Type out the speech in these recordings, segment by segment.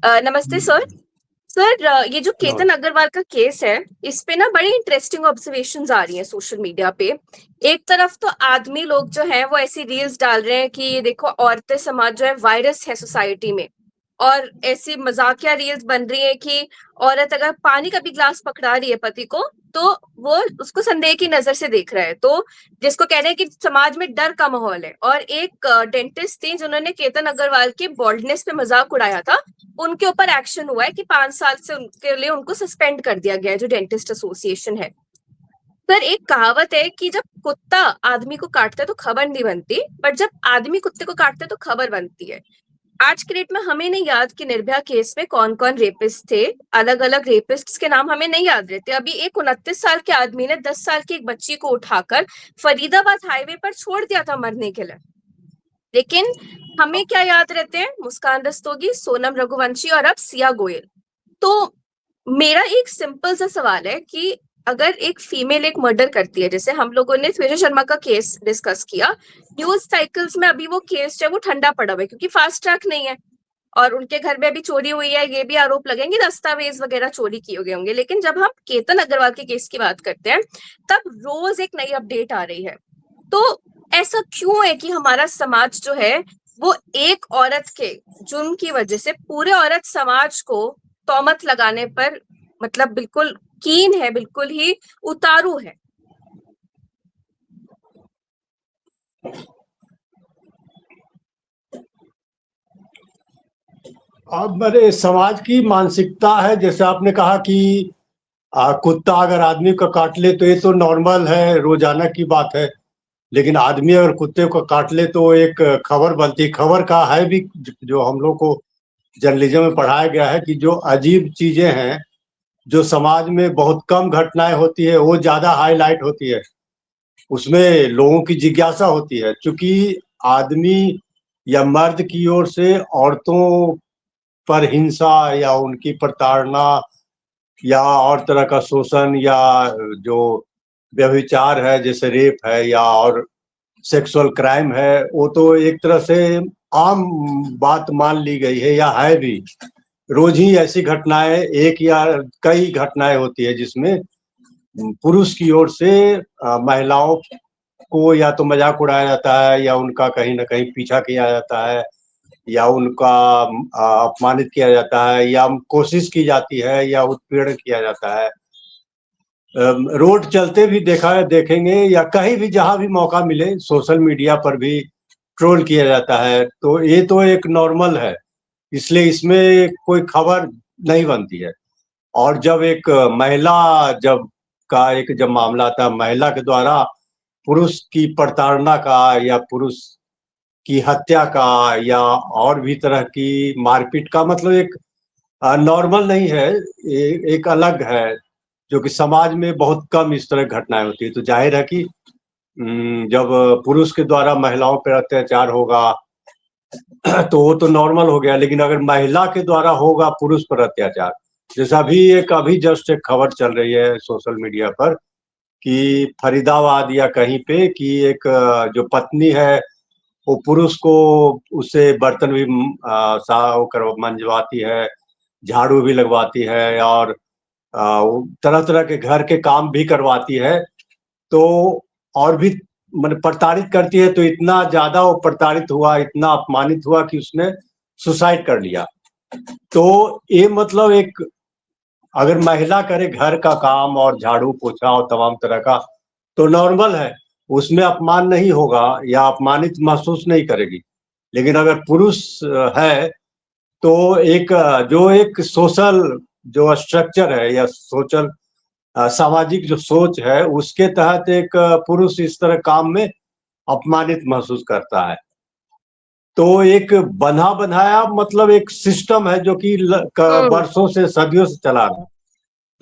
नमस्ते हम्म, sir. Sir, ये जो केतन नमस्ते। अग्रवाल का केस है, इस पे ना बड़ी इंटरेस्टिंग ऑब्जर्वेशंस आ रही हैं सोशल मीडिया पे। एक तरफ तो आदमी लोग जो हैं वो ऐसी रील्स डाल रहे हैं कि ये देखो औरतें समाज जो है वायरस है सोसाइटी में, और ऐसी मजाकिया रील्स बन रही है कि औरत अगर पानी का भी ग्लास पकड़ा रही है पति को, तो वो उसको संदेह की नजर से देख रहा है, तो जिसको कह रहे हैं कि समाज में डर का माहौल है। और एक डेंटिस्ट थी जिन्होंने केतन अग्रवाल के बॉल्डनेस पे मजाक उड़ाया था, उनके ऊपर एक्शन हुआ है कि 5 साल से उनके लिए उनको सस्पेंड कर दिया गया है, जो डेंटिस्ट एसोसिएशन है। सर, एक कहावत है कि जब कुत्ता आदमी को काटता है तो खबर नहीं बनती, बट जब आदमी कुत्ते को काटता है तो खबर बनती है। आज के डेट में हमें नहीं याद कि निर्भया केस में कौन कौन रेपिस्ट थे। अलग अलग रेपिस्ट्स के नाम हमें नहीं याद रहते। अभी एक 29 साल के आदमी ने 10 साल की एक बच्ची को उठाकर फरीदाबाद हाईवे पर छोड़ दिया था मरने के लिए। लेकिन हमें क्या याद रहते हैं? मुस्कान रस्तोगी, सोनम रघुवंशी और अब सिया गोयल। तो मेरा एक सिंपल सा सवाल है कि अगर एक फीमेल एक मर्डर करती है, जैसे हम लोगों ने विजय शर्मा का केस डिस्कस किया, न्यूज साइकिल्स में अभी वो केस जो है वो ठंडा पड़ा हुआ है क्योंकि फास्ट ट्रैक नहीं है, और उनके घर में अभी चोरी हुई है, ये भी आरोप लगेंगे, दस्तावेज वगैरह चोरी किए गए होंगे। लेकिन जब हम केतन अग्रवाल के केस की बात करते हैं, तब रोज एक नई अपडेट आ रही है। तो ऐसा क्यों है कि हमारा समाज जो है वो एक औरत के जुर्म की वजह से पूरे औरत समाज को तौमत लगाने पर मतलब बिल्कुल कीन है, बिल्कुल ही उतारू है। अब मेरे समाज की मानसिकता है, जैसे आपने कहा कि कुत्ता अगर आदमी को काट ले तो ये तो नॉर्मल है, रोजाना की बात है। लेकिन आदमी अगर कुत्ते को काट ले तो एक खबर बनती है। खबर का है भी, जो हम लोग को जर्नलिज्म में पढ़ाया गया है कि जो अजीब चीजें हैं, जो समाज में बहुत कम घटनाएं होती है, वो ज्यादा हाईलाइट होती है। उसमें लोगों की जिज्ञासा होती है, क्योंकि आदमी या मर्द की ओर से औरतों पर हिंसा या उनकी प्रताड़ना या और तरह का शोषण, या जो व्यभिचार है जैसे रेप है या और सेक्सुअल क्राइम है, वो तो एक तरह से आम बात मान ली गई है या है भी। रोज ही ऐसी घटनाएं, एक या कई घटनाएं होती है जिसमें पुरुष की ओर से महिलाओं को या तो मजाक उड़ाया जाता है, या उनका कहीं ना कहीं पीछा किया जाता है, या उनका अपमानित किया जाता है, या कोशिश की जाती है, या उत्पीड़न किया जाता है। रोड चलते भी देखेंगे, या कहीं भी जहां भी मौका मिले सोशल मीडिया पर भी ट्रोल किया जाता है। तो ये तो एक नॉर्मल है, इसलिए इसमें कोई खबर नहीं बनती है। और जब एक महिला जब जब मामला आता है महिला के द्वारा पुरुष की प्रताड़ना का, या पुरुष की हत्या का, या और भी तरह की मारपीट का, मतलब एक नॉर्मल नहीं है, एक अलग है, जो कि समाज में बहुत कम इस तरह की घटनाएं होती है। तो जाहिर है कि जब पुरुष के द्वारा महिलाओं पर अत्याचार होगा तो वो तो नॉर्मल हो गया। लेकिन अगर महिला के द्वारा होगा पुरुष पर अत्याचार, जैसा अभी जस्ट एक खबर चल रही है सोशल मीडिया पर कि फरीदाबाद या कहीं पे कि एक जो पत्नी है वो पुरुष को उससे बर्तन भी साफ कर मंजवाती है, झाड़ू भी लगवाती है, और तरह तरह के घर के काम भी करवाती है। तो और भी मतलब प्रताड़ित करती है, तो इतना ज्यादा वो प्रताड़ित हुआ, इतना अपमानित हुआ कि उसने सुसाइड कर लिया। तो ये मतलब एक, अगर महिला करे घर का काम और झाड़ू पोछा और तमाम तरह का, तो नॉर्मल है, उसमें अपमान नहीं होगा या अपमानित महसूस नहीं करेगी। लेकिन अगर पुरुष है तो एक जो एक सोशल जो स्ट्रक्चर है या सोशल सामाजिक जो सोच है, उसके तहत एक पुरुष इस तरह काम में अपमानित महसूस करता है। तो एक बंधा बंधाया मतलब एक सिस्टम है जो कि हम्म। वर्षों से सदियों से चला रहा है,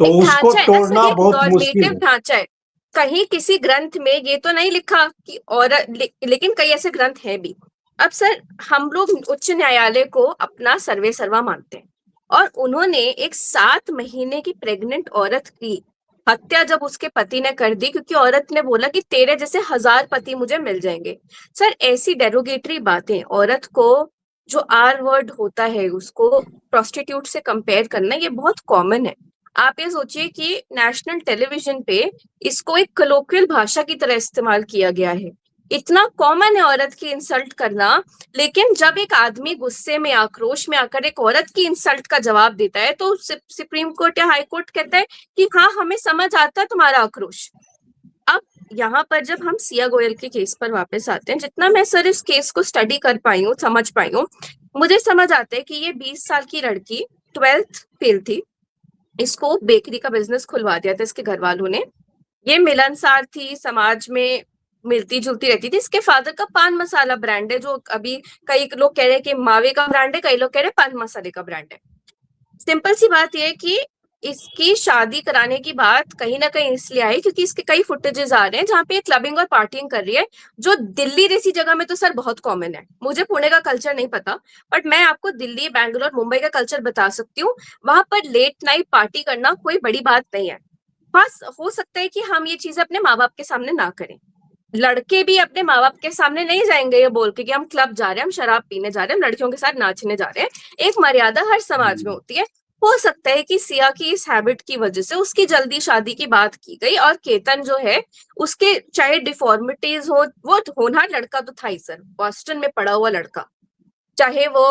तो एक उसको ढांचा है ना सर, तोड़ना ये बहुत मुश्किल नॉर्मेटिव है। ढांचा है। कहीं किसी ग्रंथ में ये तो नहीं लिखा कि औरत लेकिन कई ऐसे ग्रंथ हैं भी। अब सर, हम लोग उच्च न्यायालय को अपना सर्वे सर्वा मानते हैं, और उन्होंने एक 7 महीने की प्रेग्नेंट औरत की हत्या जब उसके पति ने कर दी क्योंकि औरत ने बोला कि तेरे जैसे 1000 पति मुझे मिल जाएंगे। सर, ऐसी डेरोगेटरी बातें औरत को जो आर वर्ड होता है उसको प्रोस्टिट्यूट से कंपेयर करना ये बहुत कॉमन है। आप ये सोचिए कि नेशनल टेलीविजन पे इसको एक कलोक्वियल भाषा की तरह इस्तेमाल किया गया है। इतना कॉमन है औरत की इंसल्ट करना, लेकिन जब एक आदमी गुस्से में आक्रोश में आकर एक औरत की इंसल्ट का जवाब देता है तो सुप्रीम कोर्ट या हाई कोर्ट कहता है कि हाँ हमें समझ आता है तुम्हारा आक्रोश। अब यहाँ पर जब हम सिया गोयल के केस पर वापस आते हैं, जितना मैं सर इस केस को स्टडी कर पाई हूँ, समझ पाई हूँ, मुझे समझ आता है कि ये 20 साल की लड़की 12th फेल थी, इसको बेकरी का बिजनेस खुलवा दिया था इसके घर वालों ने। ये मिलनसार थी, समाज में मिलती जुलती रहती थी। इसके फादर का पान मसाला ब्रांड है, जो अभी कई लोग कह रहे हैं कि मावे का ब्रांड है, कई लोग कह रहे हैं पान मसाले का ब्रांड है। सिंपल सी बात यह है कि इसकी शादी कराने की बात कहीं ना कहीं इसलिए आई क्योंकि इसके कई फुटेजेस आ रहे हैं जहाँ पे क्लबिंग और पार्टिंग कर रही है, जो दिल्ली जैसी जगह में तो सर बहुत कॉमन है। मुझे पुणे का कल्चर नहीं पता, बट मैं आपको दिल्ली, बैंगलोर, मुंबई का कल्चर बता सकती हूँ। वहां पर लेट नाइट पार्टी करना कोई बड़ी बात नहीं है। बस हो सकता है कि हम ये चीजें अपने माँ बाप के सामने ना करें। लड़के भी अपने माँ बाप के सामने नहीं जाएंगे ये बोल के कि हम क्लब जा रहे हैं, हम शराब पीने जा रहे हैं, हम लड़कियों के साथ नाचने जा रहे हैं। एक मर्यादा हर समाज में होती है। हो सकता है कि सिया की इस हैबिट की वजह से उसकी जल्दी शादी की बात की गई, और केतन जो है उसके चाहे डिफॉर्मिटीज हो, वो होनहार लड़का तो था ही सर, बॉस्टन में पड़ा हुआ लड़का, चाहे वो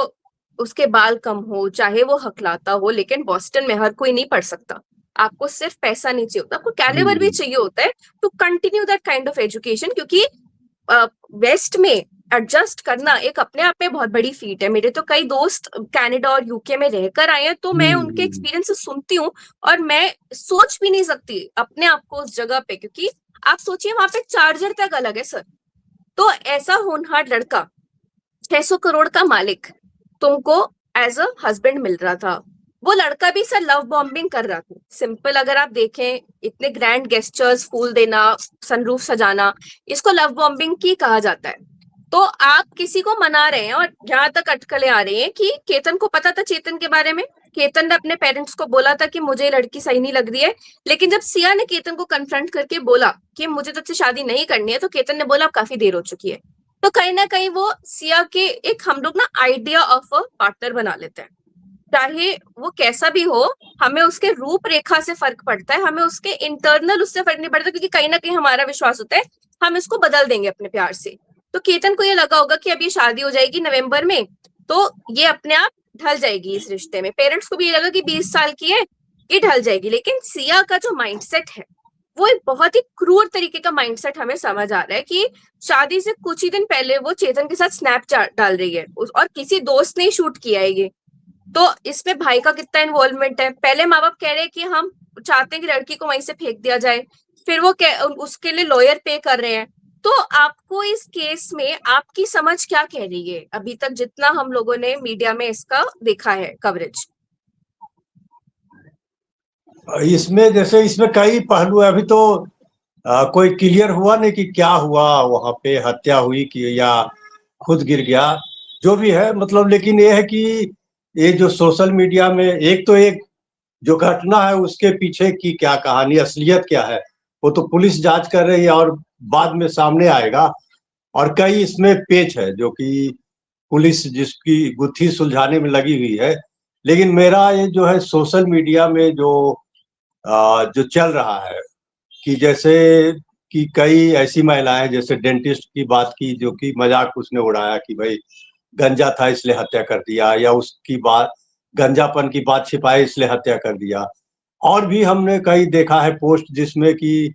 उसके बाल कम हो, चाहे वो हकलाता हो, लेकिन बॉस्टन में हर कोई नहीं पढ़ सकता। आपको सिर्फ पैसा नहीं चाहिए होता, आपको कैलिबर भी चाहिए होता है to continue that kind of education, क्योंकि वेस्ट में एडजस्ट करना एक अपने आप में बहुत बड़ी फीट है। मेरे तो कई दोस्त कनाडा और यूके में रहकर आए हैं, तो मैं उनके एक्सपीरियंस से सुनती हूँ और मैं सोच भी नहीं सकती अपने आप को उस जगह पे, क्योंकि आप सोचिए वहां पे चार्जर तक अलग है सर। तो ऐसा होनहार लड़का, 600 करोड़ का मालिक, तुमको एज अ हस्बैंड मिल रहा था। वो लड़का भी सर लव बॉम्बिंग कर रहा था। सिंपल अगर आप देखें, इतने ग्रैंड गेस्चर्स, फूल देना, सनरूफ सजाना, इसको लव बॉम्बिंग की कहा जाता है। तो आप किसी को मना रहे हैं, और यहाँ तक अटकलें आ रही हैं कि केतन को पता था चेतन के बारे में। केतन ने अपने पेरेंट्स को बोला था कि मुझे लड़की सही नहीं लग रही है, लेकिन जब सिया ने केतन को कन्फ्रंट करके बोला कि मुझे तुझसे शादी नहीं करनी है, तो केतन ने बोला अब काफी देर हो चुकी है। तो कहीं ना कहीं वो सिया के एक, हम लोग ना आइडिया ऑफ अ पार्टनर बना लेते हैं, चाहे वो कैसा भी हो। हमें उसके रूपरेखा से फर्क पड़ता है, हमें उसके इंटरनल उससे फर्क नहीं पड़ता, क्योंकि कहीं ना कहीं हमारा विश्वास होता है हम इसको बदल देंगे अपने प्यार से। तो केतन को ये लगा होगा कि अब ये शादी हो जाएगी नवंबर में, तो ये अपने आप ढल जाएगी इस रिश्ते में। पेरेंट्स को भी ये लगा कि 20 साल की है, ये ढल जाएगी। लेकिन सिया का जो माइंडसेट है वो एक बहुत ही क्रूर तरीके का माइंडसेट हमें समझ आ रहा है कि शादी से कुछ ही दिन पहले वो चेतन के साथ स्नैप डाल रही है, और किसी दोस्त ने शूट किया है ये। तो इसमें भाई का कितना इन्वॉल्वमेंट है। पहले माँ बाप कह रहे हैं कि हम चाहते हैं कि लड़की को वहीं से फेंक दिया जाए, फिर वो उसके लिए लॉयर पे कर रहे हैं। तो आपको इस केस में आपकी समझ क्या कह रही है अभी तक, जितना हम लोगों ने मीडिया में इसका देखा है कवरेज? इसमें जैसे इसमें कई पहलू है। अभी तो कोई क्लियर हुआ नहीं कि क्या हुआ वहां पे, हत्या हुई कि या खुद गिर गया, जो भी है मतलब। लेकिन ये है कि ये जो सोशल मीडिया में एक तो एक जो घटना है उसके पीछे की क्या कहानी, असलियत क्या है, वो तो पुलिस जांच कर रही है और बाद में सामने आएगा। और कई इसमें पेच है जो कि पुलिस जिसकी गुत्थी सुलझाने में लगी हुई है। लेकिन मेरा ये जो है सोशल मीडिया में जो चल रहा है कि जैसे कि कई ऐसी महिलाएं, जैसे डेंटिस्ट की बात की, जो कि मजाक उसने उड़ाया कि भाई गंजा था इसलिए हत्या कर दिया, या उसकी बात गंजापन की बात छिपाई इसलिए हत्या कर दिया। और भी हमने कई देखा है पोस्ट जिसमें कि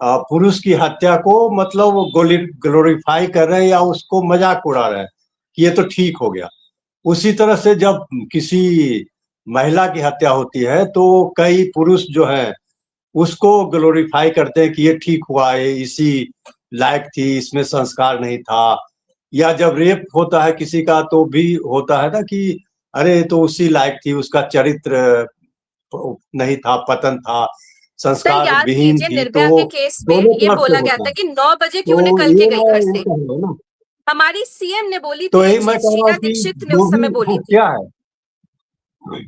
पुरुष की हत्या को मतलब वो ग्लोरीफाई कर रहे हैं या उसको मजाक उड़ा रहे हैं कि ये तो ठीक हो गया। उसी तरह से जब किसी महिला की हत्या होती है तो कई पुरुष जो हैं उसको ग्लोरीफाई करते हैं कि ये ठीक हुआ, ये इसी लायक थी, इसमें संस्कार नहीं था। या जब रेप होता है किसी का तो भी होता है ना कि अरे तो उसी लायक थी, उसका चरित्र नहीं था, पतन था, सर संस्कार याद विहीन कीजिए थी। निर्भया तो के केस में दोनों ये तरफ से बोला गया होता था है। कि 9 बजे क्यों तो निकल के ये गई घर से। है ना। हमारी सीएम ने बोली तो थी ये यही मैं चीज, कह रहा शीला हूँ कि दीक्षित ने जो उस भी समय बोली थी। हत्या है,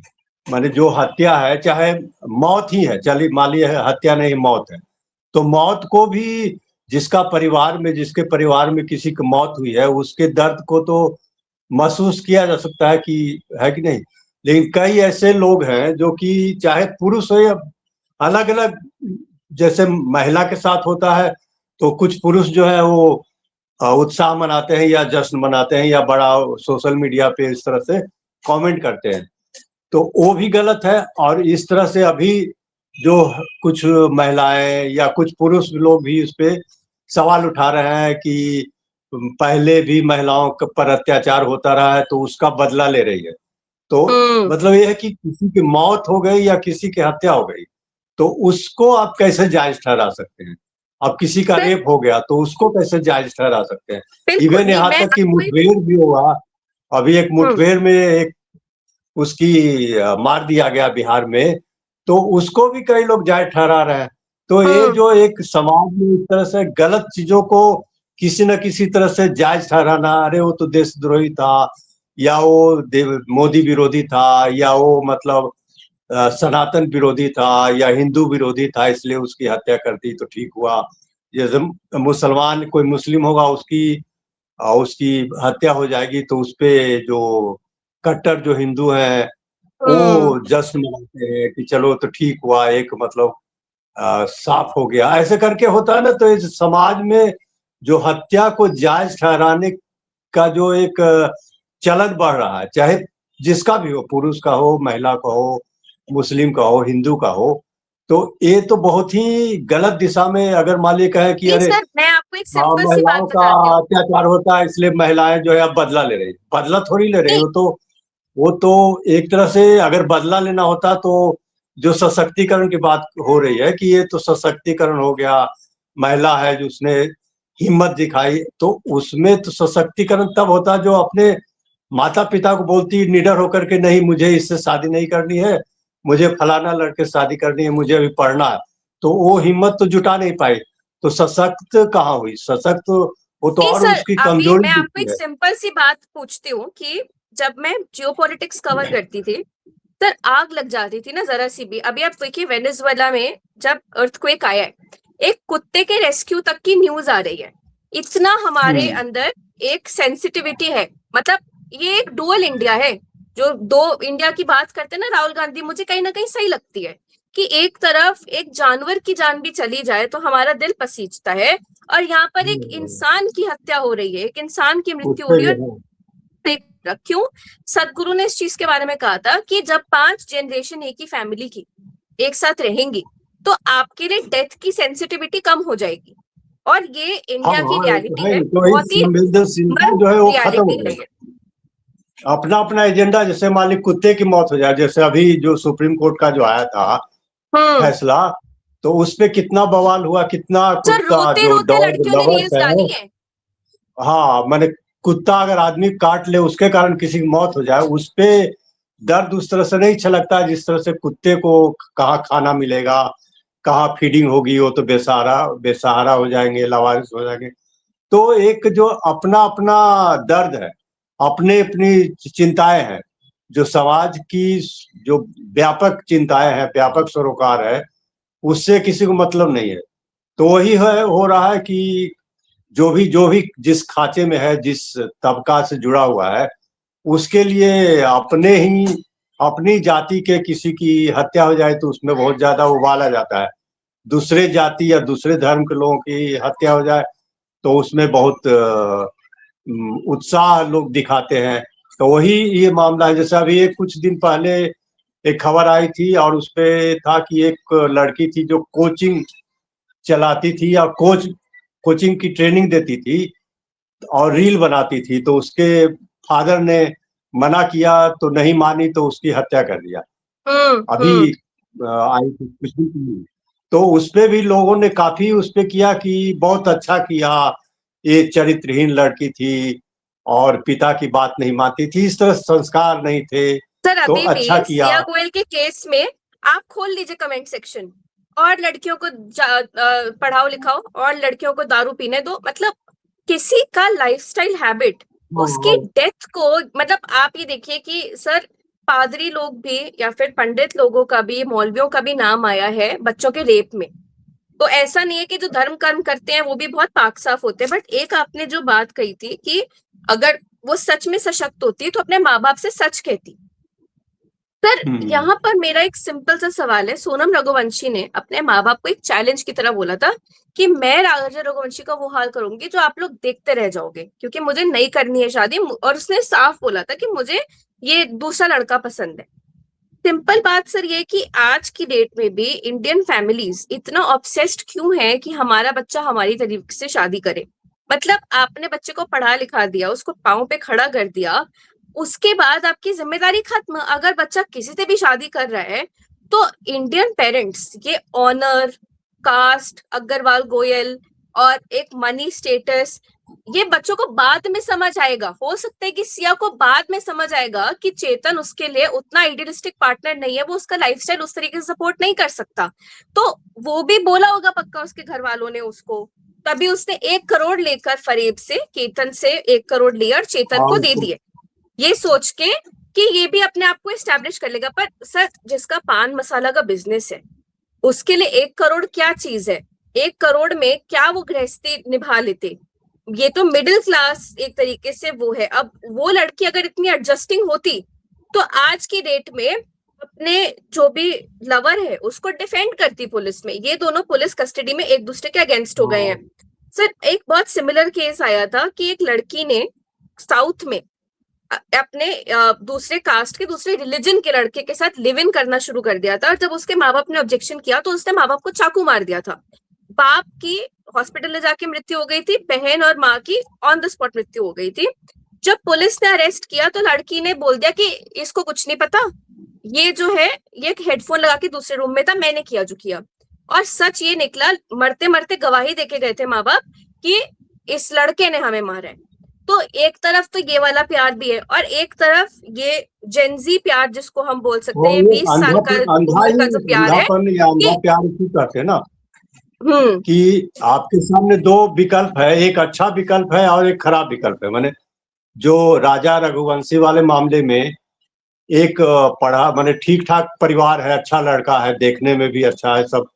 माने जो हत्या है, चाहे मौत ही है, चलिए मान लिया हत्या नहीं मौत है, तो मौत को भी जिसके परिवार में किसी की मौत हुई है उसके दर्द को तो महसूस किया जा सकता है कि है कि नहीं। लेकिन कई ऐसे लोग हैं जो कि चाहे पुरुष हो या अलग अलग, जैसे महिला के साथ होता है तो कुछ पुरुष जो है वो उत्साह मनाते हैं या जश्न मनाते हैं या बड़ा सोशल मीडिया पे इस तरह से कमेंट करते हैं, तो वो भी गलत है। और इस तरह से अभी जो कुछ महिलाएं या कुछ पुरुष लोग भी उस पे सवाल उठा रहे हैं कि पहले भी महिलाओं पर अत्याचार होता रहा है तो उसका बदला ले रही है। तो मतलब ये है कि किसी की मौत हो गई या किसी की हत्या हो गई तो उसको आप कैसे जायज ठहरा सकते हैं। अब किसी का रेप हो गया तो उसको कैसे जायज ठहरा सकते हैं। इवन यहाँ तक कि मुठभेड़ भी हुआ, अभी एक मुठभेड़ में एक उसकी मार दिया गया बिहार में, तो उसको भी कई लोग जायज ठहरा रहे हैं। तो ये जो एक समाज में इस तरह से गलत चीजों को किसी न किसी तरह से जायज ठहराना, अरे वो तो देशद्रोही था या वो मोदी विरोधी था या वो मतलब सनातन विरोधी था या हिंदू विरोधी था इसलिए उसकी हत्या कर दी तो ठीक हुआ। जैसे मुसलमान कोई मुस्लिम होगा उसकी हत्या हो जाएगी तो उसपे जो कट्टर जो हिंदू हैं वो जश्न मनाते हैं कि चलो तो ठीक हुआ, एक मतलब साफ हो गया। ऐसे करके होता है ना। तो इस समाज में जो हत्या को जायज ठहराने का जो एक चलन बढ़ रहा है, चाहे जिसका भी हो, पुरुष का हो, महिला का हो, मुस्लिम का हो, हिंदू का हो, तो ये तो बहुत ही गलत दिशा में अगर मान लीजिए कहे कि अरे मैं आपको एक सिंपल सी बात महिलाओं का बताती हूँ। अत्याचार होता है इसलिए महिलाएं जो है अब बदला ले रही, बदला थोड़ी ले रही। वो तो एक तरह से अगर बदला लेना होता तो जो सशक्तिकरण की बात हो रही है कि ये तो सशक्तिकरण हो गया, महिला है जो उसने हिम्मत दिखाई, तो उसमें तो सशक्तिकरण तब होता जो अपने माता पिता को बोलती निडर होकर के, नहीं मुझे इससे शादी नहीं करनी है, मुझे फलाना लड़के से शादी करनी है, मुझे अभी पढ़ना है। तो वो हिम्मत तो जुटा नहीं पाई, तो सशक्त कहाँ हुई, सशक्त वो तो और सर, उसकी अभी कमजोरी मैं आपको दिखती एक है। सिंपल सी बात पूछती हूँ कि जब मैं जियोपॉलिटिक्स कवर करती थी, सर आग लग जाती थी ना जरा सी भी। अभी आप देखिए वेनेजुएला में जब अर्थक्वेक आया है, एक कुत्ते के रेस्क्यू तक की न्यूज आ रही है। इतना हमारे अंदर एक सेंसिटिविटी है। मतलब ये एक डुअल इंडिया है। जो दो इंडिया की बात करते हैं ना राहुल गांधी, मुझे कहीं ना कहीं सही लगती है कि एक तरफ एक जानवर की जान भी चली जाए तो हमारा दिल पसीजता है, और यहाँ पर एक इंसान की हत्या हो रही है, एक इंसान की उस मृत्यु हो पे रही जो है। है और क्यों? सदगुरु ने इस चीज के बारे में कहा था कि जब 5 जनरेशन एक ही फैमिली की एक साथ रहेंगी तो आपके लिए डेथ की सेंसिटिविटी कम हो जाएगी। और ये हाँ इंडिया की हाँ, ये तो रियलिटी है है, ही। तो इस बहुत ही संवेदनशीलता मर्म जो है वो खत्म हो रियलिटी है गई। ये। अपना अपना एजेंडा, जैसे मान ली कुत्ते की मौत हो जाए, जैसे अभी जो सुप्रीम कोर्ट का जो आया था फैसला, तो उसपे कितना बवाल हुआ, कितना सर कुत्ता रोते जो रोते डॉग लड़कियों ने लवर्स रील्स है। डाली है। हाँ मैंने, कुत्ता अगर आदमी काट ले उसके कारण किसी की मौत हो जाए, उस पे दर्द उस तरह से नहीं छलकता जिस तरह से कुत्ते को कहाँ खाना मिलेगा, कहाँ फीडिंग होगी, वो तो बेसहारा बेसहारा हो जाएंगे, लावारिस हो जाएंगे। तो एक जो अपना अपना दर्द है, अपने अपनी चिंताएं हैं, जो समाज की जो व्यापक चिंताएं हैं, व्यापक सरोकार है, उससे किसी को मतलब नहीं है। तो वही है, हो रहा है कि जो भी जिस खांचे में है, जिस तबका से जुड़ा हुआ है, उसके लिए अपने ही अपनी जाति के किसी की हत्या हो जाए तो उसमें बहुत ज्यादा उबाला जाता है। दूसरे जाति या दूसरे धर्म के लोगों की हत्या हो जाए तो उसमें बहुत उत्साह लोग दिखाते हैं। तो वही ये मामला है। जैसे अभी एक कुछ दिन पहले एक खबर आई थी और उसपे था कि एक लड़की थी जो कोचिंग चलाती थी या कोचिंग की ट्रेनिंग देती थी और रील बनाती थी, तो उसके फादर ने मना किया तो नहीं मानी तो उसकी हत्या कर दिया। अभी आई थी कुछ दिन पहले। तो उसपे भी लोगों ने काफी उसपे किया कि बहुत अच्छा किया, ये चरित्रहीन लड़की थी और पिता की बात नहीं मानती थी, इस तरह संस्कार नहीं थे, सर तो अभी अच्छा भी किया। सिया गोयल के केस में आप खोल लीजिए कमेंट सेक्शन, और लड़कियों को पढ़ाओ लिखाओ और लड़कियों को दारू पीने दो। मतलब किसी का लाइफस्टाइल हैबिट उसकी डेथ को, मतलब आप ये देखिए कि सर पादरी लोग भी या फिर पंडित लोगों का भी, मौलवियों का भी नाम आया है बच्चों के रेप में। तो ऐसा नहीं है कि जो धर्म कर्म करते हैं वो भी बहुत पाक साफ होते हैं। बट एक आपने जो बात कही थी कि अगर वो सच में सशक्त होती तो अपने माँ बाप से सच कहती। सर यहाँ पर मेरा एक सिंपल सा सवाल है, सोनम रघुवंशी ने अपने माँ बाप को एक चैलेंज की तरह बोला था कि मैं राजा रघुवंशी का वो हाल करूंगी जो आप लोग देखते रह जाओगे, क्योंकि मुझे नहीं करनी है शादी, और उसने साफ बोला था कि मुझे ये दूसरा लड़का पसंद है। सिंपल बात सर ये कि आज की डेट में भी इंडियन फैमिलीज इतना ऑब्सेस्ड क्यों है कि हमारा बच्चा हमारी तरीके से शादी करे। मतलब आपने बच्चे को पढ़ा लिखा दिया, उसको पाँव पे खड़ा कर दिया, उसके बाद आपकी जिम्मेदारी खत्म। अगर बच्चा किसी से भी शादी कर रहा है तो इंडियन पेरेंट्स ये ऑनर, कास्ट, अग्रवाल गोयल और एक मनी स्टेटस, ये बच्चों को बाद में समझ आएगा। हो सकता है कि सिया को बाद में समझ आएगा कि चेतन उसके लिए उतना आइडियलिस्टिक पार्टनर नहीं है, वो उसका लाइफस्टाइल उस तरीके से सपोर्ट नहीं कर सकता। तो वो भी बोला होगा पक्का उसके घर वालों ने उसको, तभी उसने 1 करोड़ लेकर फरेब से, केतन से 1 करोड़ लिया और चेतन को दे दिए, ये सोच के कि ये भी अपने आप को एस्टेब्लिश कर लेगा। पर सर जिसका पान मसाला का बिजनेस है उसके लिए 1 करोड़ क्या चीज है? 1 करोड़ में क्या वो गृहस्थी निभा लेते? ये तो मिडिल क्लास एक तरीके से वो है। अब वो लड़की अगर इतनी एडजस्टिंग होती तो आज की डेट में अपने जो भी लवर है उसको डिफेंड करती पुलिस में। ये दोनों पुलिस कस्टडी में एक दूसरे के अगेंस्ट हो गए हैं। सर एक बहुत सिमिलर केस आया था कि एक लड़की ने साउथ में अपने दूसरे कास्ट के, दूसरे रिलीजन के लड़के के साथ लिव इन करना शुरू कर दिया था, और जब उसके माँ बाप ने ऑब्जेक्शन किया तो उसने माँ बाप को चाकू मार दिया था। बाप की हॉस्पिटल में जाके मृत्यु हो गई थी, बहन और माँ की ऑन द स्पॉट मृत्यु हो गई थी। जब पुलिस ने अरेस्ट किया तो लड़की ने बोल दिया कि इसको कुछ नहीं पता, ये जो है ये हेडफोन लगा के दूसरे रूम में था, मैंने किया जो किया। और सच ये निकला, मरते मरते गवाही देके गए थे माँ बाप कि इस लड़के ने हमें मारा है। तो एक तरफ तो ये वाला प्यार भी है और एक तरफ ये जेंजी प्यार जिसको हम बोल सकते हैं, 20 साल का उम्र का जो प्यार है, प्यार इसी कहते हैं ना कि आपके सामने 2 विकल्प है, एक अच्छा विकल्प है और एक खराब विकल्प है। मैंने जो राजा रघुवंशी वाले मामले में एक पढ़ा माने ठीक ठाक परिवार है, अच्छा लड़का है, देखने में भी अच्छा है सब,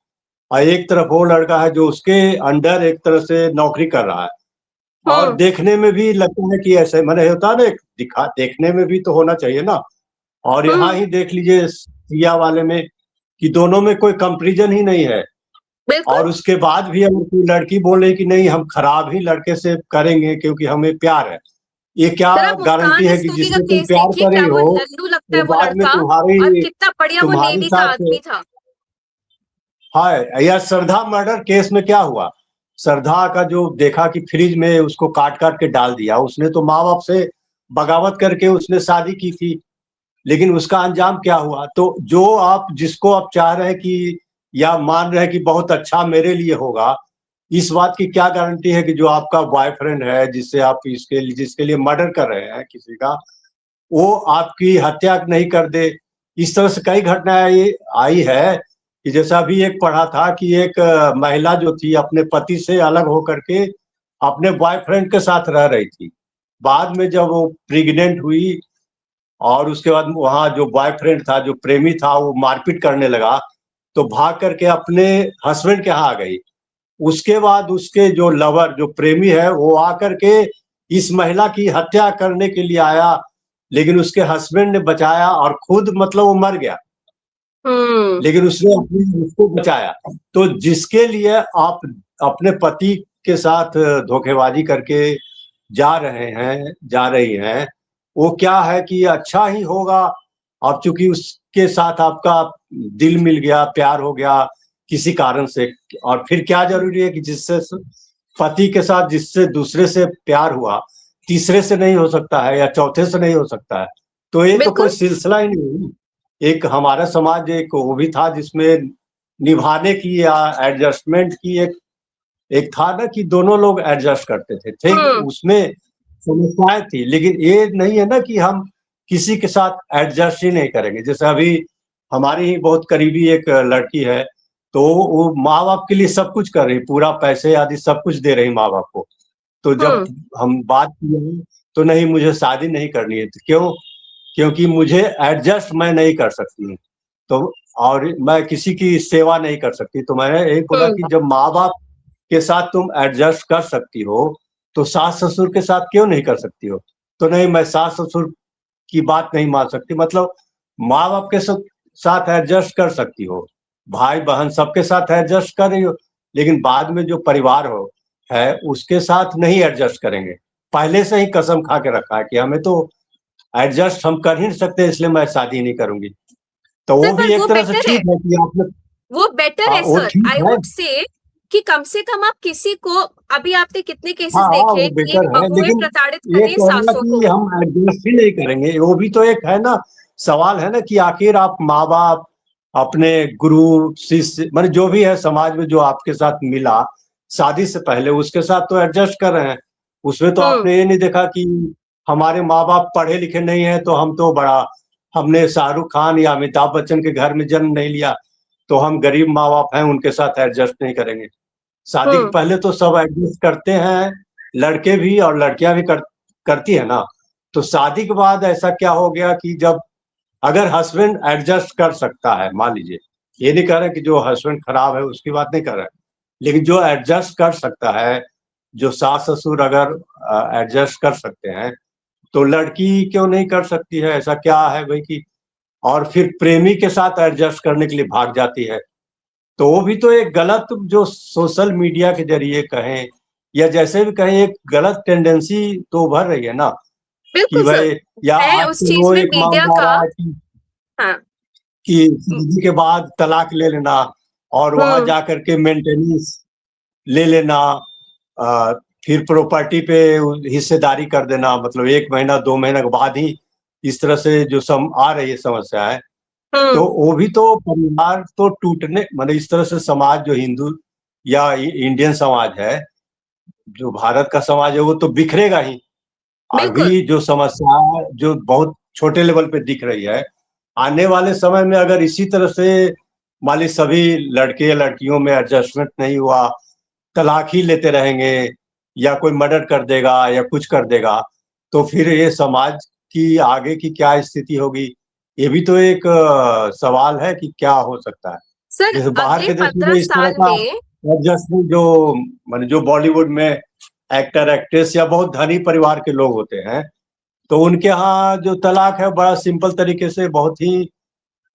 और एक तरफ वो लड़का है जो उसके अंडर एक तरह से नौकरी कर रहा है और देखने में भी लगता है कि ऐसे मैंने होता है ना, दिखा देखने में भी तो होना चाहिए ना। और यहाँ ही देख लीजिए सिया वाले में कि दोनों में कोई कंपैरिजन ही नहीं है। और उसके बाद भी अगर कोई लड़की बोले कि नहीं हम खराब ही लड़के से करेंगे क्योंकि हमें प्यार है, ये क्या गारंटी है कि जिससे तुम प्यार कर रही हो तो बाद में तुम्हारी साथ हाँ। या श्रद्धा मर्डर केस में क्या हुआ, श्रद्धा का जो देखा कि फ्रिज में उसको काट काट के डाल दिया, उसने तो माँ बाप से बगावत करके उसने शादी की थी, लेकिन उसका अंजाम क्या हुआ। तो जो आप जिसको आप चाह रहे हैं कि या मान रहे हैं कि बहुत अच्छा मेरे लिए होगा, इस बात की क्या गारंटी है कि जो आपका बॉयफ्रेंड है जिससे आप जिसके लिए मर्डर कर रहे हैं किसी का, वो आपकी हत्या नहीं कर दे। इस तरह से कई घटनाएं आई है कि जैसा अभी एक पढ़ा था कि एक महिला जो थी अपने पति से अलग होकर के अपने बॉयफ्रेंड के साथ रह रही थी, बाद में जब वो प्रेग्नेंट हुई और उसके बाद वहाँ जो बॉयफ्रेंड था, जो प्रेमी था, वो मारपीट करने लगा तो भाग करके अपने हस्बैंड के यहाँ आ गई। उसके बाद उसके जो लवर, जो प्रेमी है, वो आकर के इस महिला की हत्या करने के लिए आया, लेकिन उसके हस्बैंड ने बचाया और खुद मतलब वो मर गया, लेकिन उसने उसको बचाया। तो जिसके लिए आप अपने पति के साथ धोखेबाजी करके जा रही हैं, वो क्या है कि अच्छा ही होगा। अब चूंकि उसके साथ आपका दिल मिल गया, प्यार हो गया किसी कारण से, और फिर क्या जरूरी है कि जिससे पति के साथ जिससे दूसरे से प्यार हुआ, तीसरे से नहीं हो सकता है या चौथे से नहीं हो सकता है। तो ये तो कोई सिलसिला ही नहीं। एक हमारा समाज एक वो भी था जिसमें निभाने की या एडजस्टमेंट की एक था ना कि दोनों लोग एडजस्ट करते थे, ठीक, उसमें समस्याएं थी। लेकिन ये नहीं है ना कि हम किसी के साथ एडजस्ट ही नहीं करेंगे। जैसे अभी हमारी ही बहुत करीबी एक लड़की है, तो वो माँ बाप के लिए सब कुछ कर रही, पूरा पैसे आदि सब कुछ दे रही माँ बाप को। तो जब हम बात किए तो नहीं मुझे शादी नहीं करनी है, तो क्यों? क्योंकि मुझे एडजस्ट मैं नहीं कर सकती हूँ, तो और मैं किसी की सेवा नहीं कर सकती। तो मैंने एक बोला कि जब माँ बाप के साथ तुम एडजस्ट कर सकती हो तो सास ससुर के साथ क्यों नहीं कर सकती हो? तो नहीं, मैं सास ससुर की बात नहीं मान सकती। मतलब माँ बाप के साथ एडजस्ट कर सकती हो, भाई बहन सबके साथ एडजस्ट कर रही हो, लेकिन बाद में जो परिवार हो है उसके साथ नहीं एडजस्ट करेंगे। पहले से ही कसम खा के रखा है कि हमें तो एडजस्ट हम कर ही नहीं सकते, इसलिए मैं शादी नहीं करूंगी। तो सर वो पर भी वो एक तरह से बेटर है, ठीक है कि आपने, वो बेटर हाँ है वो सर, ठीक आई है। वुड से कि कम से कम आप किसी को, अभी आपने कितने हाँ केसेस हाँ देखे वो कि बेटर है, बहुएं लेकिन प्रताड़ित कर ये रही हैं कहना सासों को। कि हम एडजस्ट ही नहीं करेंगे, वो भी तो एक है ना, सवाल है ना कि आखिर आप माँ बाप, अपने गुरु शिष्य, मतलब जो भी है समाज में जो आपके साथ मिला शादी से पहले, उसके साथ तो एडजस्ट कर रहे हैं। उसमें तो हम्म आपने ये नहीं देखा कि हमारे माँ बाप पढ़े लिखे नहीं है तो हम तो बड़ा, हमने शाहरुख खान या अमिताभ बच्चन के घर में जन्म नहीं लिया तो हम गरीब माँ बाप हैं, उनके साथ एडजस्ट नहीं करेंगे। शादी के हम्म पहले तो सब एडजस्ट करते हैं, लड़के भी और लड़कियां भी करती है ना। तो शादी के बाद ऐसा क्या हो गया कि जब, अगर हस्बैंड एडजस्ट कर सकता है, मान लीजिए, ये नहीं कह रहे कि जो हस्बैंड खराब है उसकी बात नहीं कर रहे, लेकिन जो एडजस्ट कर सकता है, जो सास ससुर अगर एडजस्ट कर सकते हैं, तो लड़की क्यों नहीं कर सकती है? ऐसा क्या है भाई कि, और फिर प्रेमी के साथ एडजस्ट करने के लिए भाग जाती है। तो वो भी तो एक गलत, जो सोशल मीडिया के जरिए कहें या जैसे भी कहें, एक गलत टेंडेंसी तो उभर रही है ना कि बिल्कुल सर, भाई, या मैं उस आजकल चीज वो में एक मीडिया मामला आ का, रहा है कि हाँ, शादी के बाद तलाक ले लेना और वहां हम्म जा करके मेंटेनेंस ले लेना, अ, फिर प्रॉपर्टी पे हिस्सेदारी कर देना, मतलब 1 महीना 2 महीना के बाद ही, इस तरह से जो आ रही है समस्या है। तो हम्म वो भी तो परिवार तो टूटने, मतलब इस तरह से समाज, जो हिंदू या इंडियन समाज है, जो भारत का समाज है, वो तो बिखरेगा ही। बिल्कुल। अभी जो समस्या है, जो बहुत छोटे लेवल पे दिख रही है, आने वाले समय में अगर इसी तरह से मान ली सभी लड़के या लड़कियों में एडजस्टमेंट नहीं हुआ, तलाक ही लेते रहेंगे, या कोई मर्डर कर देगा या कुछ कर देगा, तो फिर ये समाज की आगे की क्या स्थिति होगी? ये भी तो एक सवाल है कि क्या हो सकता है। सर जैसे बाहर अगले के देश में 15 इस तरह साल का में, एडजस्टमेंट, जो माने जो बॉलीवुड में एक्टर एक्ट्रेस या बहुत धनी परिवार के लोग होते हैं, तो उनके यहाँ जो तलाक है बड़ा सिंपल तरीके से, बहुत ही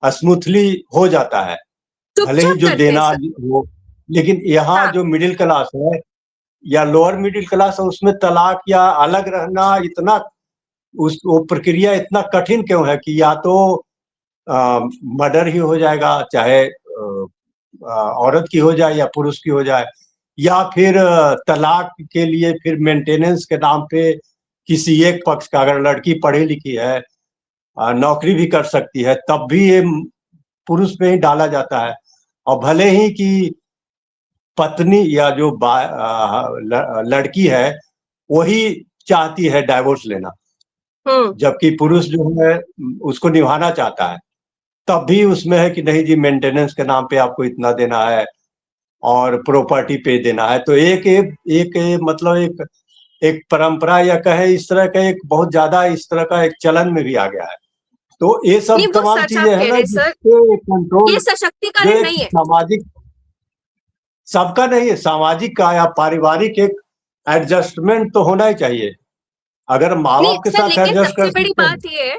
स्मूथली हो जाता है, भले ही चुपचाप जो करते हैं देना सर। हो। लेकिन यहाँ हाँ, जो मिडिल क्लास है या लोअर मिडिल क्लास है, उसमें तलाक या अलग रहना इतना, उस वो प्रक्रिया इतना कठिन क्यों है कि या तो मर्डर ही हो जाएगा, चाहे औरत की हो जाए या पुरुष की हो जाए, या फिर तलाक के लिए फिर मेंटेनेंस के नाम पे किसी एक पक्ष का, अगर लड़की पढ़ी लिखी है, नौकरी भी कर सकती है, तब भी ये पुरुष पे ही डाला जाता है। और भले ही कि पत्नी या जो लड़की है वही चाहती है डाइवोर्स लेना, हम्म जबकि पुरुष जो है उसको निभाना चाहता है, तब भी उसमें है कि नहीं जी, मेंटेनेंस के नाम पे आपको इतना देना है और प्रॉपर्टी पे देना है। तो मतलब एक परंपरा या कहे इस तरह का, एक बहुत ज्यादा इस तरह का एक चलन में भी आ गया है। तो ये नहीं सब वो तमाम सच आप चीजें है कह ना, रहे हैं सर, जिससे ये कंट्रोल, जो सशक्तिकरण एक नहीं है। सामाजिक, सबका नहीं है, सामाजिक का या पारिवारिक एक एडजस्टमेंट तो होना ही चाहिए। अगर माँ नहीं बाप के सर, साथ लेकिन एडजस्ट सबसे कर बड़ी सकते हैं। बात ये है,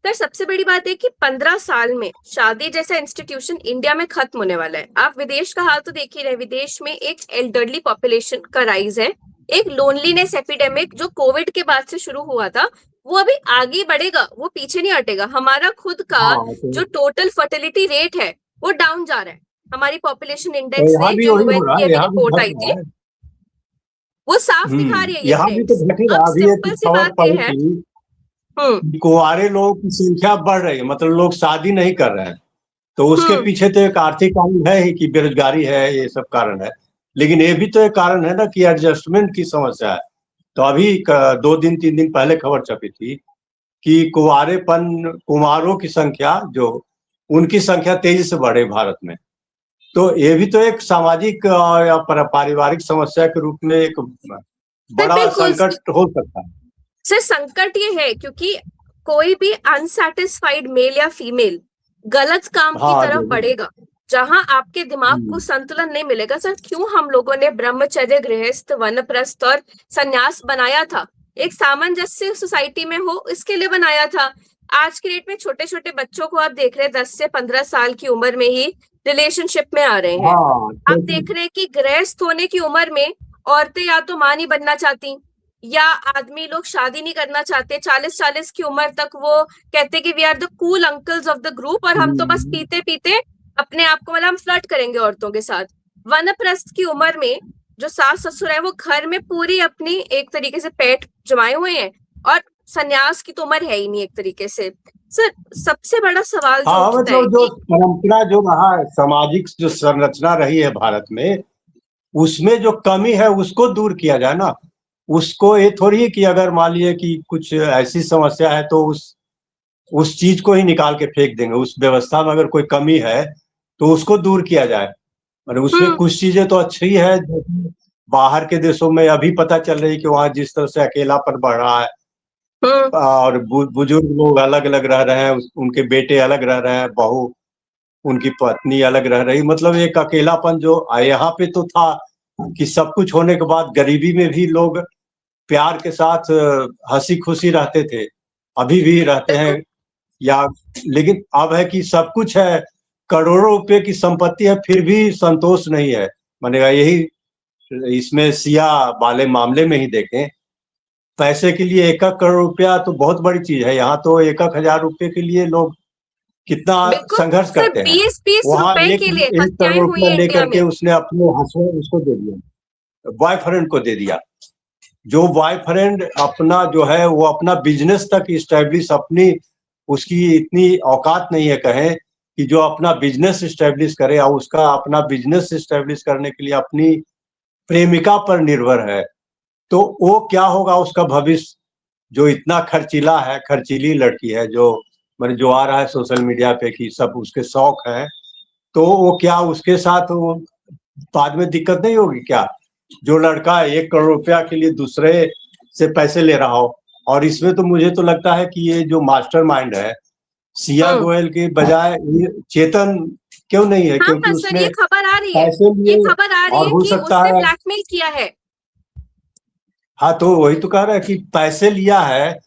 सर सबसे बड़ी बात है कि 15 साल में शादी जैसा इंस्टीट्यूशन इंडिया में खत्म होने वाला है। आप विदेश का हाल तो देख ही रहे, विदेश में एक एल्डरली पॉपुलेशन का राइज है, एक लोनलीनेस एपिडेमिक जो कोविड के बाद से शुरू हुआ था, वो अभी आगे बढ़ेगा, वो पीछे नहीं हटेगा। हमारा खुद का हाँ जो टोटल फर्टिलिटी रेट है वो डाउन जा रहा है। हमारी पॉपुलेशन तो इंडेक्स यहाँ से भी जो वही हो यूएन रहा की है, अभी यहाँ भी रिपोर्ट घट आई थी, रहा है। वो साफ दिखा रही है ये यहाँ भी तो ट्रेंड्स। घट ही अब रहा। अभी एक सिंपल सी खबर बात ये पड़ी है, थी हम्म कि कुंवारे लोगों की संख्या बढ़ रही है, मतलब लोग शादी नहीं कर रहे हैं। तो उसके हम्म पीछे तो एक आर्थिक कारण है ही कि बेरोजगारी है, ये सब कारण है। लेकिन ये भी तो एक कारण है ना कि एडजस्टमेंट की समस्या है। तो अभी 2 दिन 3 दिन पहले खबर छपी थी कि कुमारों की संख्या, जो उनकी संख्या तेजी से बढ़े भारत में। तो ये भी तो एक सामाजिक या पारिवारिक समस्या के रूप में एक सर बड़ा बिल्कुल। संकट हो सकता है। सर संकट ये है क्योंकि कोई भी अनसेटिस्फाइड मेल या फीमेल गलत काम की हाँ तरफ जरूर। बढ़ेगा जहां आपके दिमाग को हम्म, संतुलन नहीं मिलेगा। सर क्यों हम लोगों ने ब्रह्मचर्य, गृहस्थ, वानप्रस्थ और संन्यास बनाया था? एक सामंजस्य सोसाइटी में हो, इसके लिए बनाया था। आज के डेट में छोटे-छोटे बच्चों को आप देख रहे हैं 10 से 15 साल की उम्र में ही रिलेशनशिप में आ रहे हैं। हाँ, आप क्योंकि देख रहे हैं कि गृहस्थ होने की उम्र में औरतें या तो माँ नहीं बनना चाहती, या आदमी लोग शादी नहीं करना चाहते। 40-40 की उम्र तक वो कहते कि we are the cool uncles of the group, और हम तो बस पीते-पीते अपने आप को, मतलब हम फ्लर्ट करेंगे औरतों के साथ। वानप्रस्थ की उम्र में जो सास ससुर है वो घर में पूरी अपनी एक तरीके से पेट जमाए हुए हैं, और संन्यास की तो उम्र है ही नहीं एक तरीके से। सर, सबसे बड़ा सवाल जो हाँ, उठता है मतलब जो कि परंपरा जो रहा है, सामाजिक जो संरचना रही है भारत में, उसमें जो कमी है उसको दूर किया जाए ना। उसको ये थोड़ी है कि अगर मान लीजिए कि कुछ ऐसी समस्या है तो उस चीज को ही निकाल के फेंक देंगे। उस व्यवस्था में अगर कोई कमी है तो उसको दूर किया जाए। मतलब उसमें हम्म कुछ चीजें तो अच्छी है, जैसे बाहर के देशों में अभी पता चल रही है कि वहाँ जिस तरह से अकेलापन बढ़ रहा है, हम्म और बुजुर्ग लोग अलग अलग रह रहे हैं, उनके बेटे अलग रह रहे हैं, बहू उनकी पत्नी अलग रह रही, मतलब एक अकेलापन जो यहाँ पे तो था कि सब कुछ होने के बाद गरीबी में भी लोग प्यार के साथ हंसी खुशी रहते थे, अभी भी रहते हैं। बिल्कुल। या लेकिन अब है कि सब कुछ है, करोड़ों रुपए की संपत्ति है, फिर भी संतोष नहीं है। मैंने कहा यही इसमें सिया वाले मामले में ही देखें, पैसे के लिए 1-1 करोड़ रुपया तो बहुत बड़ी चीज है। यहाँ तो 1-1 हजार रुपए के लिए लोग कितना बिल्कुल संघर्ष सर, करते हैं। 20-20 वहां रुपए एक के लिए 1 करोड़ हत्याएं हुई रुपया हैं इंडिया लेकर के में। उसने अपने हस्बैंड उसको दे दिया, बॉयफ्रेंड को दे दिया। जो बॉयफ्रेंड अपना जो है वो अपना बिजनेस तक इस्टेब्लिश, अपनी उसकी इतनी औकात नहीं है कहें कि जो अपना बिजनेस इस्टेब्लिश करे, और उसका अपना बिजनेस इस्टेब्लिश करने के लिए अपनी प्रेमिका पर निर्भर है, तो वो क्या होगा उसका भविष्य। जो इतना खर्चीला है, खर्चीली लड़की है, जो मैंने जो आ रहा है सोशल मीडिया पे कि सब उसके शौक हैं, तो वो क्या उसके साथ वो बाद में दिक्कत नहीं होगी क्या? जो लड़का 1 करोड़ रुपया के लिए दूसरे से पैसे ले रहा हो। और इसमें तो मुझे तो लगता है कि ये जो मास्टरमाइंड है, सिया हम्म गोयल के बजाय ये चेतन क्यों नहीं है? हाँ क्योंकि हाँ सर, उसने ये खबर आ रही है। पैसे ये लिए, खबर आ रही और है हो कि सकता उसने है। ब्लैकमेल किया है। हाँ, तो वही तो कह रहा है कि पैसे लिया है,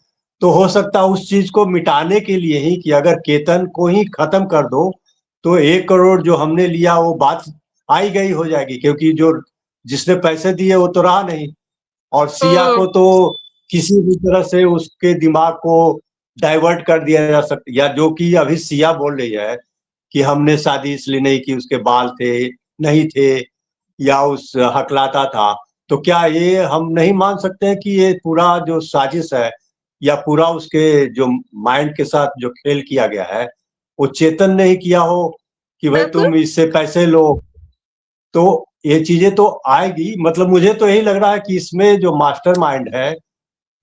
तो हो सकता है उस चीज को मिटाने के लिए ही, कि अगर केतन को ही खत्म कर दो तो 1 करोड़ जो हमने लिया वो बात आई गई हो जाएगी, क्योंकि जो जिसने पैसे दिए वो तो रहा नहीं। और सिया हम्म को तो किसी भी तरह से उसके दिमाग को डाइवर्ट कर दिया जा सकता, या जो कि अभी सिया बोल रही है कि हमने शादी इसलिए नहीं की, उसके बाल थे नहीं थे, या उस हकलाता था। तो क्या ये हम नहीं मान सकते हैं कि ये पूरा जो साजिश है, या पूरा उसके जो माइंड के साथ जो खेल किया गया है, वो चेतन ने ही किया हो कि भाई बिल्कुल। तुम इससे पैसे लो। तो ये चीजें तो आएगी। मतलब मुझे तो यही लग रहा है कि इसमें जो मास्टरमाइंड है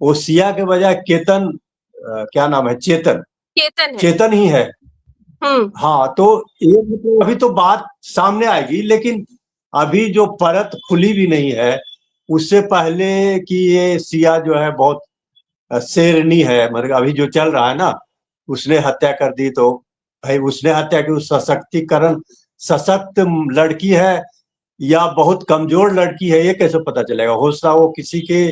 वो सिया के बजाय केतन, क्या नाम है, चेतन, चेतन है। चेतन ही है। हम्म हाँ, तो ये मतलब अभी तो बात सामने आएगी, लेकिन अभी जो परत खुली भी नहीं है, उससे पहले कि ये सिया जो है बहुत शेरनी है, मतलब अभी जो चल रहा है ना, उसने हत्या कर दी, तो भाई उसने हत्या की, उस सशक्तिकरण, सशक्त लड़की है या बहुत कमजोर लड़की है, ये कैसे पता चलेगा? हो सकता है वो किसी के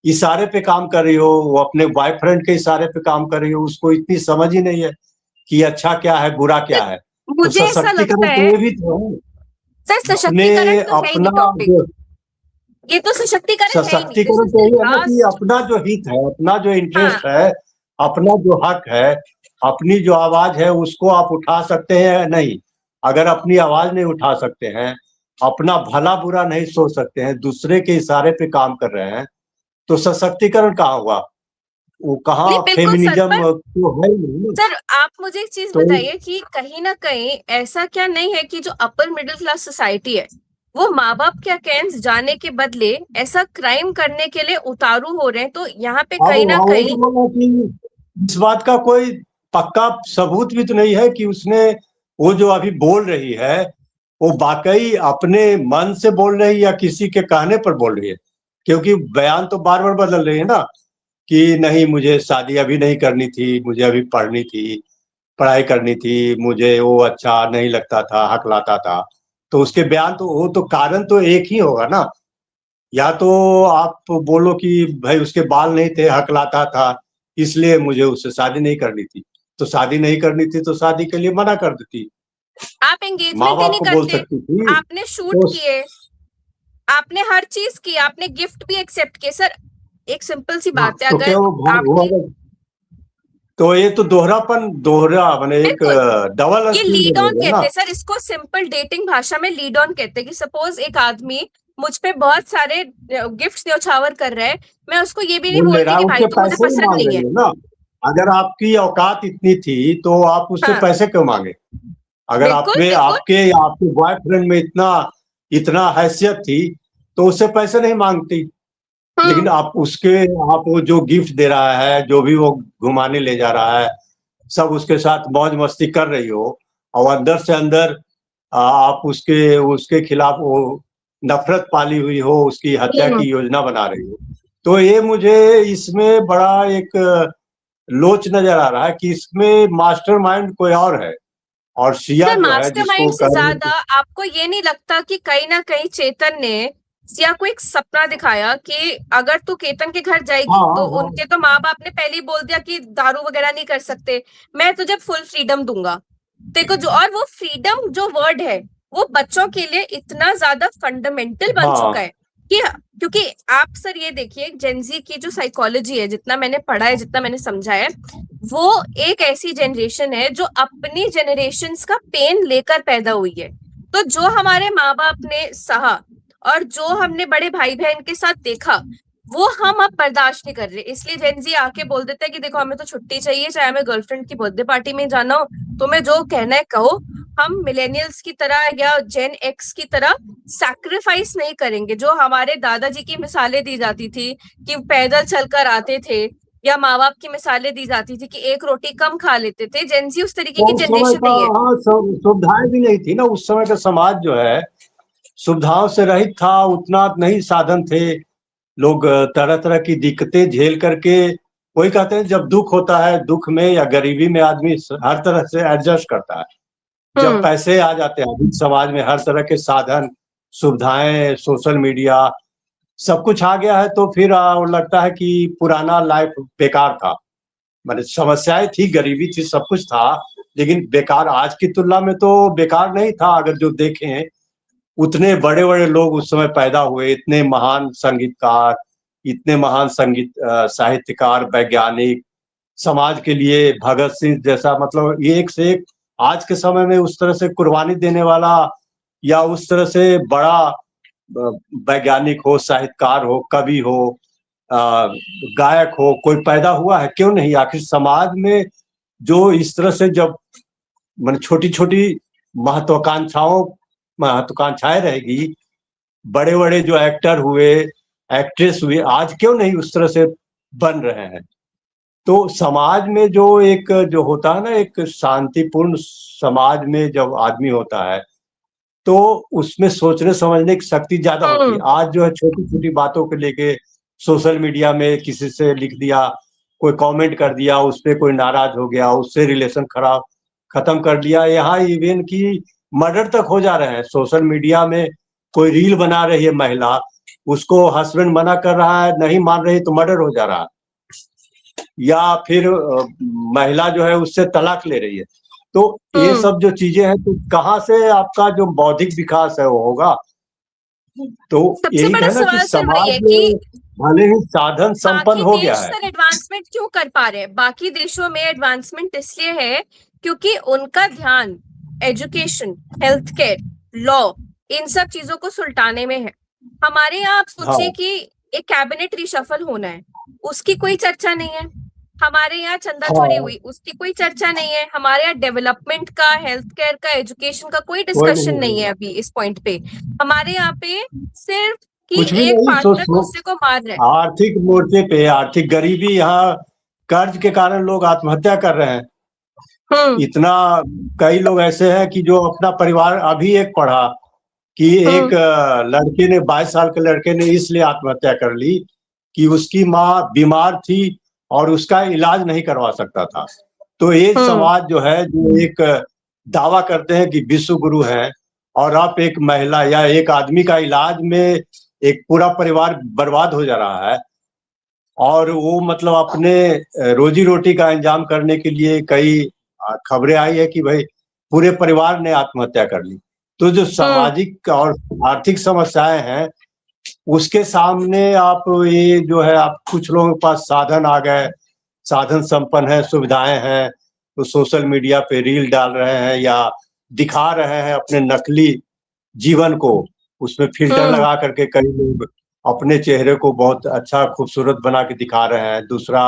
इशारे पे काम कर रही हो, वो अपने बॉयफ्रेंड के इशारे पे काम कर रही हो, उसको इतनी समझ ही नहीं है कि अच्छा क्या है बुरा क्या सर, है। तो मुझे ऐसा लगता सशक्तिकरण तो है ये भी तो है, सर, अपने सशक्तिकरण तो है ही नहीं अपना टॉपिक। जो ये तो सशक्तिकरण है ही नहीं, दिस सशक्तिकरण इज तो द यही है ना कि लास्ट। अपना जो हित है, अपना जो हाँ, इंटरेस्ट है, अपना जो हक है, अपनी जो आवाज है उसको आप उठा सकते हैं या नहीं। अगर अपनी आवाज नहीं उठा सकते हैं, अपना भला बुरा नहीं सोच सकते हैं, दूसरे के इशारे पे काम कर रहे हैं, तो सशक्तिकरण कहाँ हुआ? वो नहीं कहाँ बिल्कुल सर, पर फेमिनिज्म तो है ही नहीं ना। सर आप मुझे एक चीज तो बताइए कि कहीं ना कहीं ऐसा क्या नहीं है कि जो अपर मिडिल क्लास सोसाइटी है वो माँ बाप के अगेंस्ट जाने के बदले ऐसा क्राइम करने के लिए उतारू हो रहे हैं, तो यहाँ पे अब कहीं ना वही कहीं। तो बोला कि इस बात का कोई पक्का सबूत भी तो नहीं है कि उसने, वो जो अभी बोल रही है, वो वाकई अपने मन से बोल रही है या किसी के कहने पर बोल रही है। क्योंकि बयान तो बार बार बदल रही है ना, कि नहीं मुझे शादी अभी नहीं करनी थी, मुझे अभी पढ़नी थी, पढ़ाई करनी थी, मुझे वो अच्छा नहीं लगता था, हकलाता था। तो उसके बयान तो, वो तो कारण तो एक ही होगा ना। या तो आप बोलो कि भाई उसके बाल नहीं थे, हकलाता था, इसलिए मुझे उससे शादी नहीं करनी थी। तो शादी नहीं करनी थी तो शादी के लिए मना कर देती, आप माँ एंगेजमेंट ही बाप नहीं को बोल करते, सकती थी। आपने शूट तो किए, आपने हर चीज की, आपने गिफ्ट भी एक्सेप्ट किए सर। एक सिंपल सी हाँ, बात है, तो अगर क्या वो आपकी, अगर, तो ये तो दोहरा माने एक बिल्कुल, डबल ये स्टैंडर्ड लीड हो ऑन गया कहते ना। हैं सर इसको, सिंपल डेटिंग भाषा में लीड ऑन कहते हैं कि सपोज एक आदमी मुझ पे बहुत सारे गिफ्ट्स न्यौछावर कर रहा है, मैं उसको ये भी नहीं बोल ले बोलती रहा है, कि भाई उसके तू मुझे पैसे ही पसंद मांग नहीं है। रही हो ना। अगर आपकी औकात इतनी थी तो आप उससे हाँ, पैसे क्यों मांगे? अगर बिल्कुल आपके बिल्कुल। आपके आपके बॉयफ्रेंड में इतना इतना हैसियत थी तो उससे पैसे नहीं मांगती। हम्म। लेकिन आप वो जो गिफ्ट दे रहा है, जो भी वो घुमाने ले जा रहा है, सब उसके साथ मौज मस्ती कर रही हो, और अंदर से अंदर आप उसके उसके खिलाफ वो नफरत पाली हुई हो, उसकी हत्या हम्म। की योजना बना रही हो। तो ये मुझे इसमें बड़ा एक लोच नजर आ रहा है कि इसमें मास्टरमाइंड कोई और है, और सिया सर जो है जिसको मास्टरमाइंड से कह रहे ज्यादा हैं। आपको ये नहीं लगता कि कहीं ना कहीं चेतन ने सिया को एक सपना दिखाया कि अगर तू केतन के घर हाँ जाएगी तो हाँ उनके तो माँ बाप ने पहले ही बोल दिया कि दारू वगैरह नहीं कर सकते, मैं तुझे फुल फ्रीडम दूंगा। देखो जो, और वो फ्रीडम जो वर्ड है वो बच्चों के लिए इतना ज्यादा फंडामेंटल बन चुका हाँ है कि, क्योंकि आप सर ये देखिए जेनजी की जो साइकोलॉजी है, जितना मैंने पढ़ा है, जितना मैंने समझा है, वो एक ऐसी जनरेशन है जो अपनी जनरेशन्स का पेन लेकर पैदा हुई है। तो जो हमारे माँ बाप ने सहा और जो हमने बड़े भाई बहन के साथ देखा, वो हम अब बर्दाश्त नहीं कर रहे, इसलिए जेनजी आके बोल देता है कि देखो हमें तो छुट्टी चाहिए, चाहे हमें गर्लफ्रेंड की बर्थडे पार्टी में जाना हो, तुम्हें जो कहना है कहो। हम मिलेनियल्स की तरह या जेन एक्स की तरह सैक्रिफाइस नहीं करेंगे। जो हमारे दादाजी की मिसालें दी जाती थी कि पैदल चलकर आते थे, या माँ बाप की मिसालें दी जाती थी कि एक रोटी कम खा लेते थे, जेंजी उस तरीके तो की उस समय जनरेशन का, नहीं है। हाँ, सुविधाएं भी नहीं थी ना उस समय का समाज जो है, सुविधाओं से रहित था, उतना नहीं साधन थे। लोग तरह तरह की दिक्कतें झेल करके, वही कहते हैं जब दुख होता है, दुख में या गरीबी में आदमी हर तरह से एडजस्ट करता है। जब हम्म। पैसे आ जाते हैं, अभी समाज में हर तरह के साधन, सुविधाएं, सोशल मीडिया, सब कुछ आ गया है, तो फिर वो लगता है कि पुराना लाइफ बेकार था। मतलब समस्याएं थी, गरीबी थी, सब कुछ था, लेकिन बेकार आज की तुलना में तो बेकार नहीं था। अगर जो देखें, उतने बड़े बड़े लोग उस समय पैदा हुए, इतने महान संगीतकार, इतने महान साहित्यकार, वैज्ञानिक, समाज के लिए भगत सिंह जैसा, मतलब ये एक से एक आज के समय में उस तरह से कुर्बानी देने वाला, या उस तरह से बड़ा वैज्ञानिक हो, साहित्यकार हो, कवि हो, अ, गायक हो, कोई पैदा हुआ है? क्यों नहीं? आखिर समाज में जो इस तरह से जब मतलब छोटी छोटी महत्वाकांक्षाओं महत्वाकांक्षाएं रहेगी, बड़े बड़े जो एक्टर हुए, एक्ट्रेस हुए, आज क्यों नहीं उस तरह से बन रहे हैं? तो समाज में जो एक जो होता है ना, एक शांतिपूर्ण समाज में जब आदमी होता है, तो उसमें सोचने समझने की शक्ति ज्यादा होती है। हम्म। आज जो है छोटी छोटी बातों को लेके सोशल मीडिया में किसी से लिख दिया, कोई कमेंट कर दिया, उस पर कोई नाराज हो गया, उससे रिलेशन खराब खत्म कर दिया। यहाँ इवन की मर्डर तक हो जा रहे हैं सोशल मीडिया में। कोई रील बना रही है महिला, उसको हस्बैंड मना कर रहा है, नहीं मान रही, तो मर्डर हो जा रहा है। या फिर महिला जो है उससे तलाक ले रही है। तो ये हम्म। सब जो चीजें हैं, तो कहाँ से आपका जो बौद्धिक विकास है वो होगा? तो सबसे यही बड़ा कहना कि सवाल सर वही समाज है कि भले ही साधन संपन्न बाकी हो गया देश है। सर एडवांसमेंट क्यों कर पा रहे हैं? बाकी देशों में एडवांसमेंट इसलिए है क्योंकि उनका ध्यान एजुकेशन, हेल्थ केयर, लॉ, इन सब चीजों को सुलटाने में है। हमारे यहाँ आप सोचिए हाँ कि एक कैबिनेट रिशफल होना है, उसकी कोई चर्चा नहीं है। हमारे यहाँ चंदा चोरी हाँ, हुई, उसकी कोई चर्चा नहीं है। हमारे यहाँ डेवलपमेंट का, हेल्थ केयर का, एजुकेशन का कोई कोई डिस्कशन नहीं नहीं है। है अभी इस पॉइंट पे। हमारे यहाँ पे सिर्फ कि कुछ भी एक नहीं, पार्टनर दूसरे को मार रहा है। आर्थिक मोर्चे पे आर्थिक गरीबी, यहाँ कर्ज के कारण लोग आत्महत्या कर रहे हैं। हम्म। इतना, कई लोग ऐसे हैं कि जो अपना परिवार, अभी एक पढ़ा कि एक हम्म। लड़के ने, 22 साल के लड़के ने इसलिए आत्महत्या कर ली कि उसकी माँ बीमार थी और उसका इलाज नहीं करवा सकता था। तो ये हम्म। समाज जो है, जो एक दावा करते हैं कि विश्व गुरु है, और आप एक महिला या एक आदमी का इलाज में एक पूरा परिवार बर्बाद हो जा रहा है, और वो मतलब अपने रोजी रोटी का इंतजाम करने के लिए कई खबरें आई है कि भाई पूरे परिवार ने आत्महत्या कर ली। तो जो सामाजिक और आर्थिक समस्याएं हैं उसके सामने आप ये जो है, आप कुछ लोगों के पास साधन आ गए, साधन संपन्न है, सुविधाएं हैं, तो सोशल मीडिया पे रील डाल रहे हैं या दिखा रहे हैं अपने नकली जीवन को, उसमें फिल्टर लगा करके कई लोग अपने चेहरे को बहुत अच्छा खूबसूरत बना के दिखा रहे हैं। दूसरा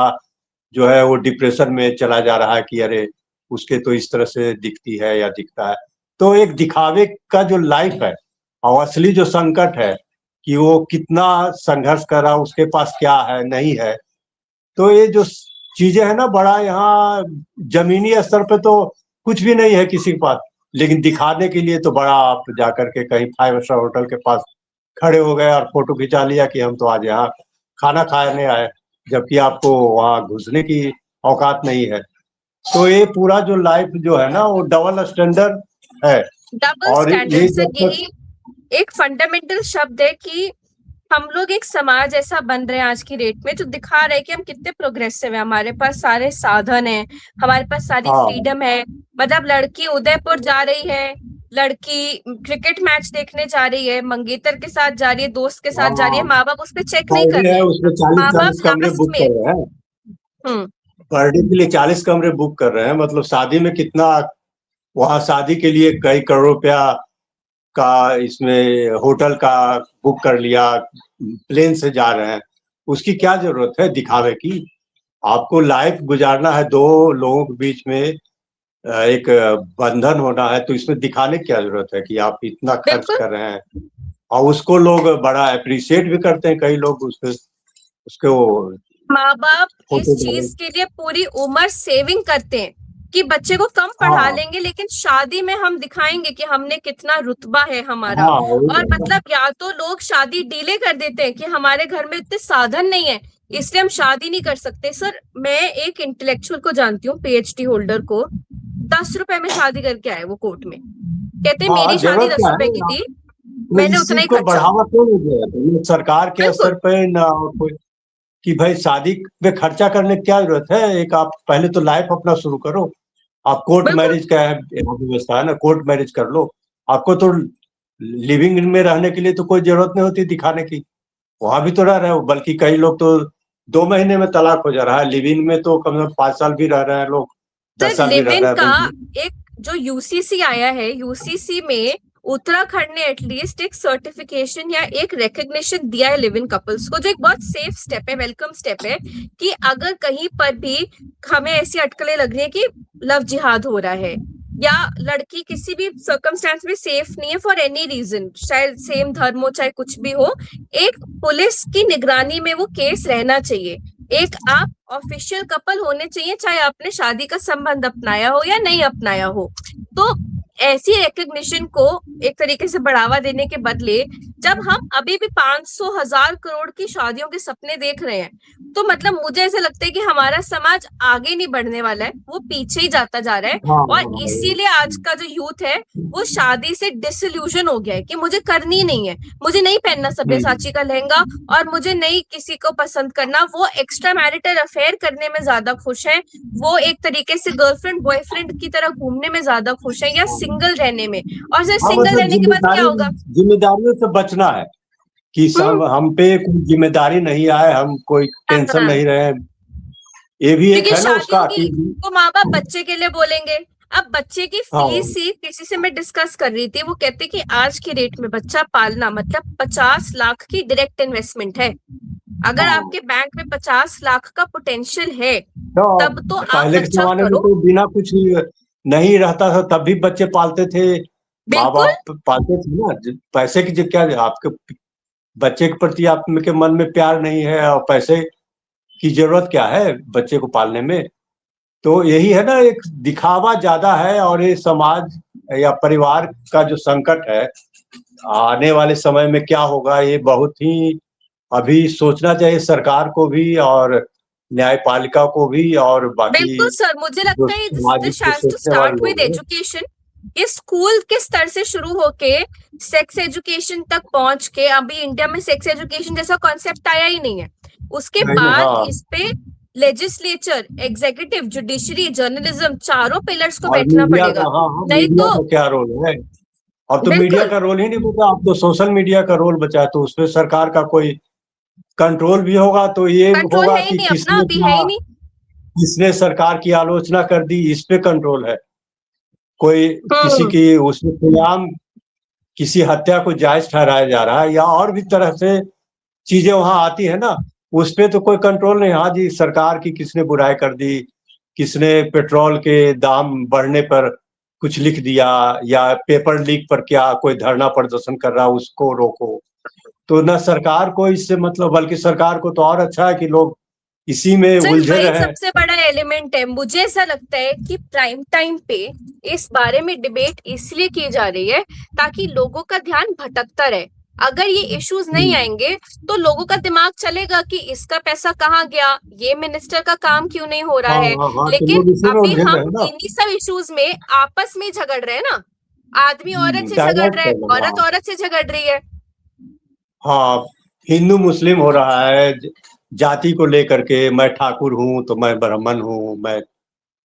जो है वो डिप्रेशन में चला जा रहा है कि अरे उसके तो इस तरह से दिखती है या दिखता है। तो एक दिखावे का जो लाइफ है और असली जो संकट है कि वो कितना संघर्ष कर रहा है, उसके पास क्या है नहीं है। तो ये जो चीजें है ना, बड़ा यहाँ जमीनी स्तर पे तो कुछ भी नहीं है किसी के पास, लेकिन दिखाने के लिए तो बड़ा आप जाकर के कहीं 5 स्टार होटल के पास खड़े हो गए और फोटो खिंचा लिया कि हम तो आज यहाँ खाना खाने आए, जबकि आपको वहाँ घुसने की औकात नहीं है। तो ये पूरा जो लाइफ जो है ना वो डबल स्टैंडर्ड है। डबल और स्टैंडर्ड ये सर, यही एक फंडामेंटल शब्द है कि हम लोग एक समाज ऐसा बन रहे हैं आज की डेट में जो दिखा रहे हैं कि हम कितने प्रोग्रेसिव हैं, हमारे पास सारे साधन हैं, हमारे पास सारी फ्रीडम है। मतलब लड़की उदयपुर जा रही है, लड़की क्रिकेट मैच देखने जा रही है, मंगेतर के साथ जा रही है, दोस्त के साथ जा रही है, माँ बाप उस पर चेक नहीं कर रहे हैं, उसमें 40 कमरे बुक कर रहे हैं, पर डे के लिए 40 कमरे बुक कर रहे हैं। मतलब शादी में कितना, वहाँ शादी के लिए कई करोड़ रुपया का इसमें होटल का बुक कर लिया, प्लेन से जा रहे हैं, उसकी क्या जरूरत है दिखावे की? आपको लाइफ गुजारना है, दो लोगों के बीच में एक बंधन होना है, तो इसमें दिखाने की क्या जरूरत है कि आप इतना खर्च कर रहे हैं? और उसको लोग बड़ा अप्रिशिएट भी करते हैं, कई लोग उसके माँ बाप इस चीज के लिए पूरी उम्र सेविंग करते हैं कि बच्चे को कम पढ़ा लेंगे, लेकिन शादी में हम दिखाएंगे कि हमने कितना रुतबा है हमारा। और मतलब या तो लोग शादी डिले कर देते हैं कि हमारे घर में इतने साधन नहीं है इसलिए हम शादी नहीं कर सकते। सर मैं एक इंटेलेक्चुअल को जानती हूँ, PhD होल्डर को, 10 रुपए में शादी करके आए वो कोर्ट में, कहते हैं मेरी शादी 10 रुपए की थी, मैंने उतना ही बढ़ावा क्यों नहीं दिया सरकार के स्तर पे ना कोई कि भाई शादी में खर्चा करने की क्या जरूरत है? एक आप पहले तो लाइफ अपना शुरू करो। आप कोर्ट मैरिज का है व्यवस्था है ना, कोर्ट मैरिज कर लो। आपको तो लिविंग में रहने के लिए तो कोई जरूरत नहीं होती दिखाने की, वहां भी तो रह रहे हो। बल्कि कई लोग तो 2 महीने में तलाक हो जा रहा है, लिविंग में तो कम से कम 5 साल भी रह रहे हैं लोग, 10 साल भी रह रहे हैं। का एक जो UCC आया है, UCC में उत्तराखंड ने एटलीस्ट एक सर्टिफिकेशन या एक रिकग्निशन दिया है लिव इन कपल्स को, जो एक बहुत सेफ स्टेप है, वेलकम स्टेप है कि अगर कहीं पर भी हमें ऐसी अटकलें लग रही है कि लव जिहाद हो रहा है या लड़की किसी भी सर्कमस्टेंस में सेफ नहीं है फॉर एनी रीजन, चाहे सेम धर्म हो चाहे कुछ भी हो, एक पुलिस की निगरानी में वो केस रहना चाहिए। एक आप ऑफिशियल कपल होने चाहिए, चाहे आपने शादी का संबंध अपनाया हो या नहीं अपनाया हो। तो ऐसी रिकग्निशन को एक तरीके से बढ़ावा देने के बदले जब हम अभी भी 500,000 करोड़ की शादियों के सपने देख रहे हैं, तो मतलब मुझे ऐसा लगता है कि हमारा समाज आगे नहीं बढ़ने वाला है, वो पीछे ही जाता जा रहा है। और इसीलिए आज का जो यूथ है वो शादी से डिसइल्यूजन हो गया है कि मुझे करनी नहीं है, मुझे नहीं पहनना सब्यसाची का लहंगा और मुझे नहीं किसी को पसंद करना। वो एक्स्ट्रा मैरिटल अफेयर करने में ज्यादा खुश है, वो एक तरीके से गर्लफ्रेंड बॉयफ्रेंड की तरह घूमने में ज्यादा खुश है, या सिंगल रहने में। और सिर्फ सिंगल रहने के बाद क्या होगा? जिम्मेदारियों से बचना है कि सब हम पे कोई जिम्मेदारी नहीं आए, हम कोई टेंशन नहीं रहे। ये भी एक है ना उसका, तो माँ बाप बच्चे के लिए बोलेंगे। अब बच्चे की फीस ही किसी से मैं डिस्कस कर रही थी, वो कहते कि आज की रेट में बच्चा पालना मतलब 50 लाख की डायरेक्ट इन्वेस्टमेंट है। अगर आपके बैंक में 50 लाख का पोटेंशियल है तब तो आप पहले के जमाने में तो बिना कुछ नहीं रहता था तब भी बच्चे पालते थे, माँ बाप पालते थे ना। पैसे की क्या, आपके बच्चे के प्रति आपके मन में प्यार नहीं है और पैसे की जरूरत क्या है बच्चे को पालने में? तो यही है ना, एक दिखावा ज्यादा है। और ये समाज या परिवार का जो संकट है, आने वाले समय में क्या होगा ये बहुत ही अभी सोचना चाहिए सरकार को भी और न्यायपालिका को भी। और बाकी बिल्कुल सर, मुझे लगता है this has to start with education. ये स्कूल के स्तर से शुरू होके सेक्स एजुकेशन तक पहुंच के अभी इंडिया में सेक्स एजुकेशन जैसा कॉन्सेप्ट आया ही नहीं है। उसके बाद हाँ, इस पे लेजिस्लेचर, एग्जीक्यूटिव, जुडिशरी, जर्नलिज्म, चारों पिलर्स को और बैठना मीडिया पड़ेगा। का, हाँ हाँ, नहीं मीडिया तो का क्या रोल है? अब तो मीडिया बिल्कुल का रोल ही नहीं बचा, अब तो सोशल मीडिया का रोल बचा है। तो उसमें सरकार का कोई कंट्रोल भी होगा तो ये कंट्रोल होगा है ही कि नहीं, अपना किसने अभी है क्या, ही नहीं। किसने सरकार की आलोचना कर दी, इस पे कंट्रोल है। कोई किसी हम्म। की उसमें खुलेआम किसी हत्या को जायज ठहराया जा रहा है या और भी तरह से चीजें वहां आती है ना, उस पे तो कोई कंट्रोल नहीं। हाँ जी, सरकार की किसने बुराई कर दी, किसने पेट्रोल के दाम बढ़ने पर कुछ लिख दिया, या पेपर लीक पर क्या कोई धरना प्रदर्शन कर रहा उसको रोको। तो ना सरकार को इससे मतलब, बल्कि सरकार को तो और अच्छा है कि लोग इसी में सर उलझे वही रहे। सबसे बड़ा एलिमेंट है। मुझे ऐसा लगता है कि प्राइम टाइम पे इस बारे में डिबेट इसलिए की जा रही है ताकि लोगों का ध्यान भटकता रहे। अगर ये इश्यूज नहीं आएंगे तो लोगों का दिमाग चलेगा कि इसका पैसा कहाँ गया, ये मिनिस्टर का काम क्यों नहीं हो रहा हाँ है। हाँ हाँ, तो लेकिन लोग इसी में अभी उलझे हम रहे ना। इन्हीं सब इश्यूज में आपस में झगड़ रहे हैं ना। आदमी औरत से झगड़ डाइवर्ट रहा है, कर रहे हैं, औरत हाँ। औरत से झगड़ रही है। हाँ, हिंदू मुस्लिम हो रहा है, जाति को लेकर के, मैं ठाकुर हूँ तो मैं ब्राह्मण हूँ, मैं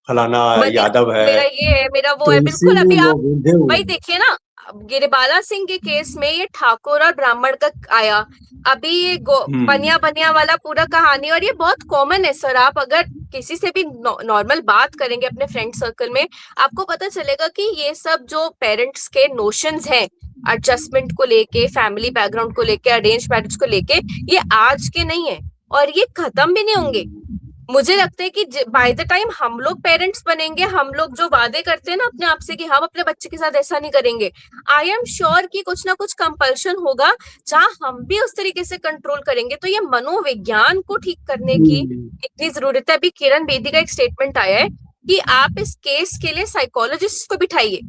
फलाना मेरा यादव मेरा है। ये है, मेरा वो तो है, बिल्कुल। इसीलिए अभी आप लोग उलझे हुए वही हैं। देखिए ना, अब गिरिबाला सिंह के केस में ये ठाकुर और ब्राह्मण का आया। अभी ये हम्म। बनिया बनिया वाला पूरा कहानी, और ये बहुत कॉमन है सर। आप अगर किसी से भी नॉर्मल बात करेंगे अपने फ्रेंड सर्कल में, आपको पता चलेगा कि ये सब जो पेरेंट्स के नोशंस हैं एडजस्टमेंट को लेके, फैमिली बैकग्राउंड को लेके, अरेंज मैरिज को लेके, ये आज के नहीं है और ये खत्म भी नहीं होंगे। मुझे लगता है कि बाय द टाइम हम लोग पेरेंट्स बनेंगे, हम लोग जो वादे करते हैं ना अपने आप से कि हम अपने बच्चे के साथ ऐसा नहीं करेंगे, आई एम श्योर कि कुछ ना कुछ कंपल्शन होगा जहां हम भी उस तरीके से कंट्रोल करेंगे। तो ये मनोविज्ञान को ठीक करने की हम्म। इतनी जरूरत है। अभी किरण बेदी का एक स्टेटमेंट आया है कि आप इस केस के लिए साइकोलॉजिस्ट को बिठाइए,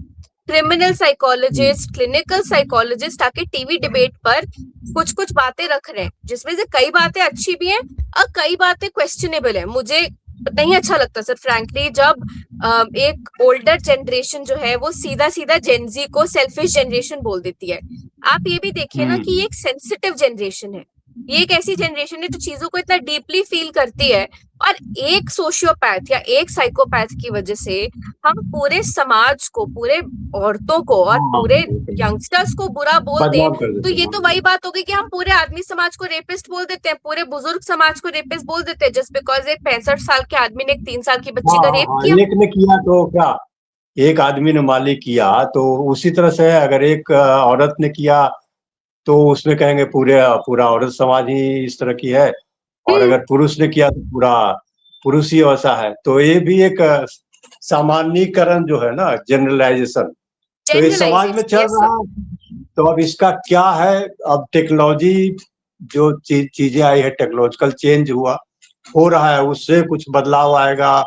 क्रिमिनल साइकोलॉजिस्ट, क्लिनिकल साइकोलॉजिस्ट, आके टीवी डिबेट पर कुछ कुछ बातें रख रहे हैं जिसमें से कई बातें अच्छी भी हैं और कई बातें क्वेश्चनेबल है। मुझे नहीं अच्छा लगता सर फ्रैंकली जब एक ओल्डर जनरेशन जो है वो सीधा सीधा जेनजी को सेल्फिश जनरेशन बोल देती है। आप ये भी देखिए ना कि ये एक सेंसिटिव जनरेशन है। ये एक ऐसी जनरेशन है जो चीजों को इतना डीपली फील करती है, और एक सोशियोपैथ या एक साइकोपैथ की वजह से हम पूरे समाज को, पूरे औरतों को और हाँ, पूरे यंगस्टर्स को बुरा बोल दें। बदनाम कर तो देते ये हैं। तो वही बात हो गई कि हम पूरे आदमी समाज को रेपिस्ट बोल देते हैं, पूरे बुजुर्ग समाज को रेपिस्ट बोल देते हैं जस्ट बिकॉज एक 65 साल के आदमी ने एक 3 साल की बच्ची हाँ का हाँ रेप हाँ, किया। एक ने किया तो क्या, एक आदमी ने मान ली किया तो उसी तरह से अगर एक औरत ने किया तो उसमें कहेंगे पूरे पूरा औरत समाज ही इस तरह की है। और हम्म। अगर पुरुष ने किया तो पूरा पुरुष ही वैसा है। तो ये भी एक सामान्यीकरण जो है ना, जनरलाइजेशन, तो ये समाज में जनरलाइजेशन, चल यस सर। रहा है। तो अब इसका क्या है? अब टेक्नोलॉजी जो चीजें आई है, टेक्नोलॉजिकल चेंज हुआ हो रहा है, उससे कुछ बदलाव आएगा,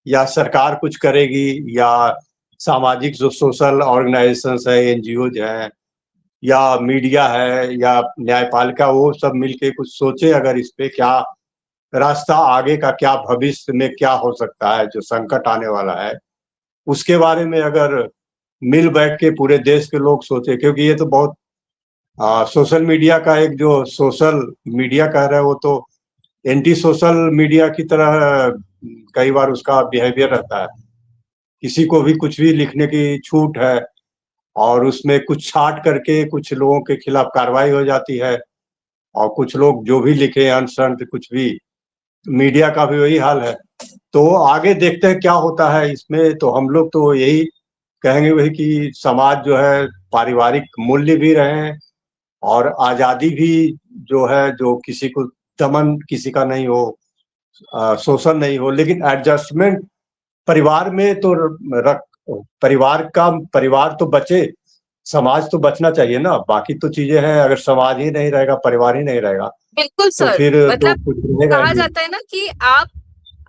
या सरकार कुछ करेगी, या सामाजिक जो सोशल ऑर्गेनाइजेशंस है, एनजीओज हैं, या मीडिया है, या न्यायपालिका, वो सब मिलके कुछ सोचे अगर इस पे क्या रास्ता, आगे का क्या, भविष्य में क्या हो सकता है, जो संकट आने वाला है उसके बारे में अगर मिल बैठ के पूरे देश के लोग सोचे। क्योंकि ये तो बहुत सोशल मीडिया का एक जो सोशल मीडिया कह रहे हैं, वो तो एंटी सोशल मीडिया की तरह कई बार उसका बिहेवियर रहता है। किसी को भी कुछ भी लिखने की छूट है, और उसमें कुछ छाट करके कुछ लोगों के खिलाफ कार्रवाई हो जाती है, और कुछ लोग जो भी लिखे अनसंट कुछ भी, मीडिया का भी वही हाल है। तो आगे देखते हैं क्या होता है इसमें। तो हम लोग तो यही कहेंगे वही कि समाज जो है पारिवारिक मूल्य भी रहे, और आजादी भी जो है, जो किसी को दमन किसी का नहीं हो, शोषण नहीं हो, लेकिन एडजस्टमेंट परिवार में तो रख, परिवार तो बचे, समाज तो बचना चाहिए ना। बाकी तो चीजें हैं, अगर समाज ही नहीं रहेगा, परिवार ही नहीं रहेगा, बिल्कुल तो सर। फिर तो मतलब कुछ रहेगा कहा ही नहीं। जाता है ना कि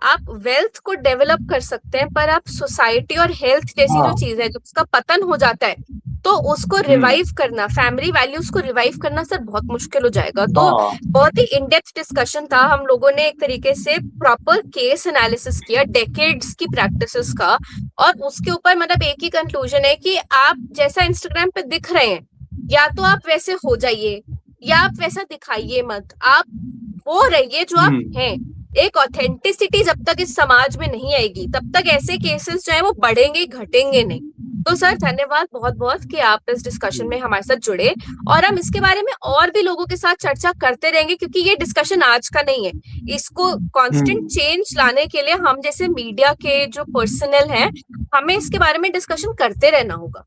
आप वेल्थ को डेवलप कर सकते हैं पर आप सोसाइटी और हेल्थ जैसी जो हाँ। चीज है जो उसका पतन हो जाता है तो उसको हम्म। रिवाइव करना, फैमिली वैल्यूज को रिवाइव करना सर बहुत मुश्किल हो जाएगा। तो हाँ। बहुत ही इन डेप्थ डिस्कशन था। हम लोगों ने एक तरीके से प्रॉपर केस एनालिसिस किया डेकेड्स की प्रैक्टिसेस का, और उसके ऊपर मतलब एक ही कंक्लूजन है कि आप जैसा इंस्टाग्राम पे दिख रहे हैं, या तो आप वैसे हो जाइए या आप वैसा दिखाइए मत, आप वो रहिए जो आप हैं। एक ऑथेंटिसिटी जब तक इस समाज में नहीं आएगी तब तक ऐसे केसेस जो है वो बढ़ेंगे, घटेंगे नहीं। तो सर धन्यवाद बहुत बहुत कि आप इस डिस्कशन में हमारे साथ जुड़े, और हम इसके बारे में और भी लोगों के साथ चर्चा करते रहेंगे, क्योंकि ये डिस्कशन आज का नहीं है। इसको कांस्टेंट चेंज लाने के लिए हम जैसे मीडिया के जो पर्सनल हैं, हमें इसके बारे में डिस्कशन करते रहना होगा।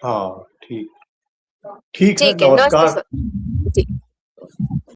हाँ ठीक, ठीक है, ठीक है, नमस्ते नमस्कार। सर। जी।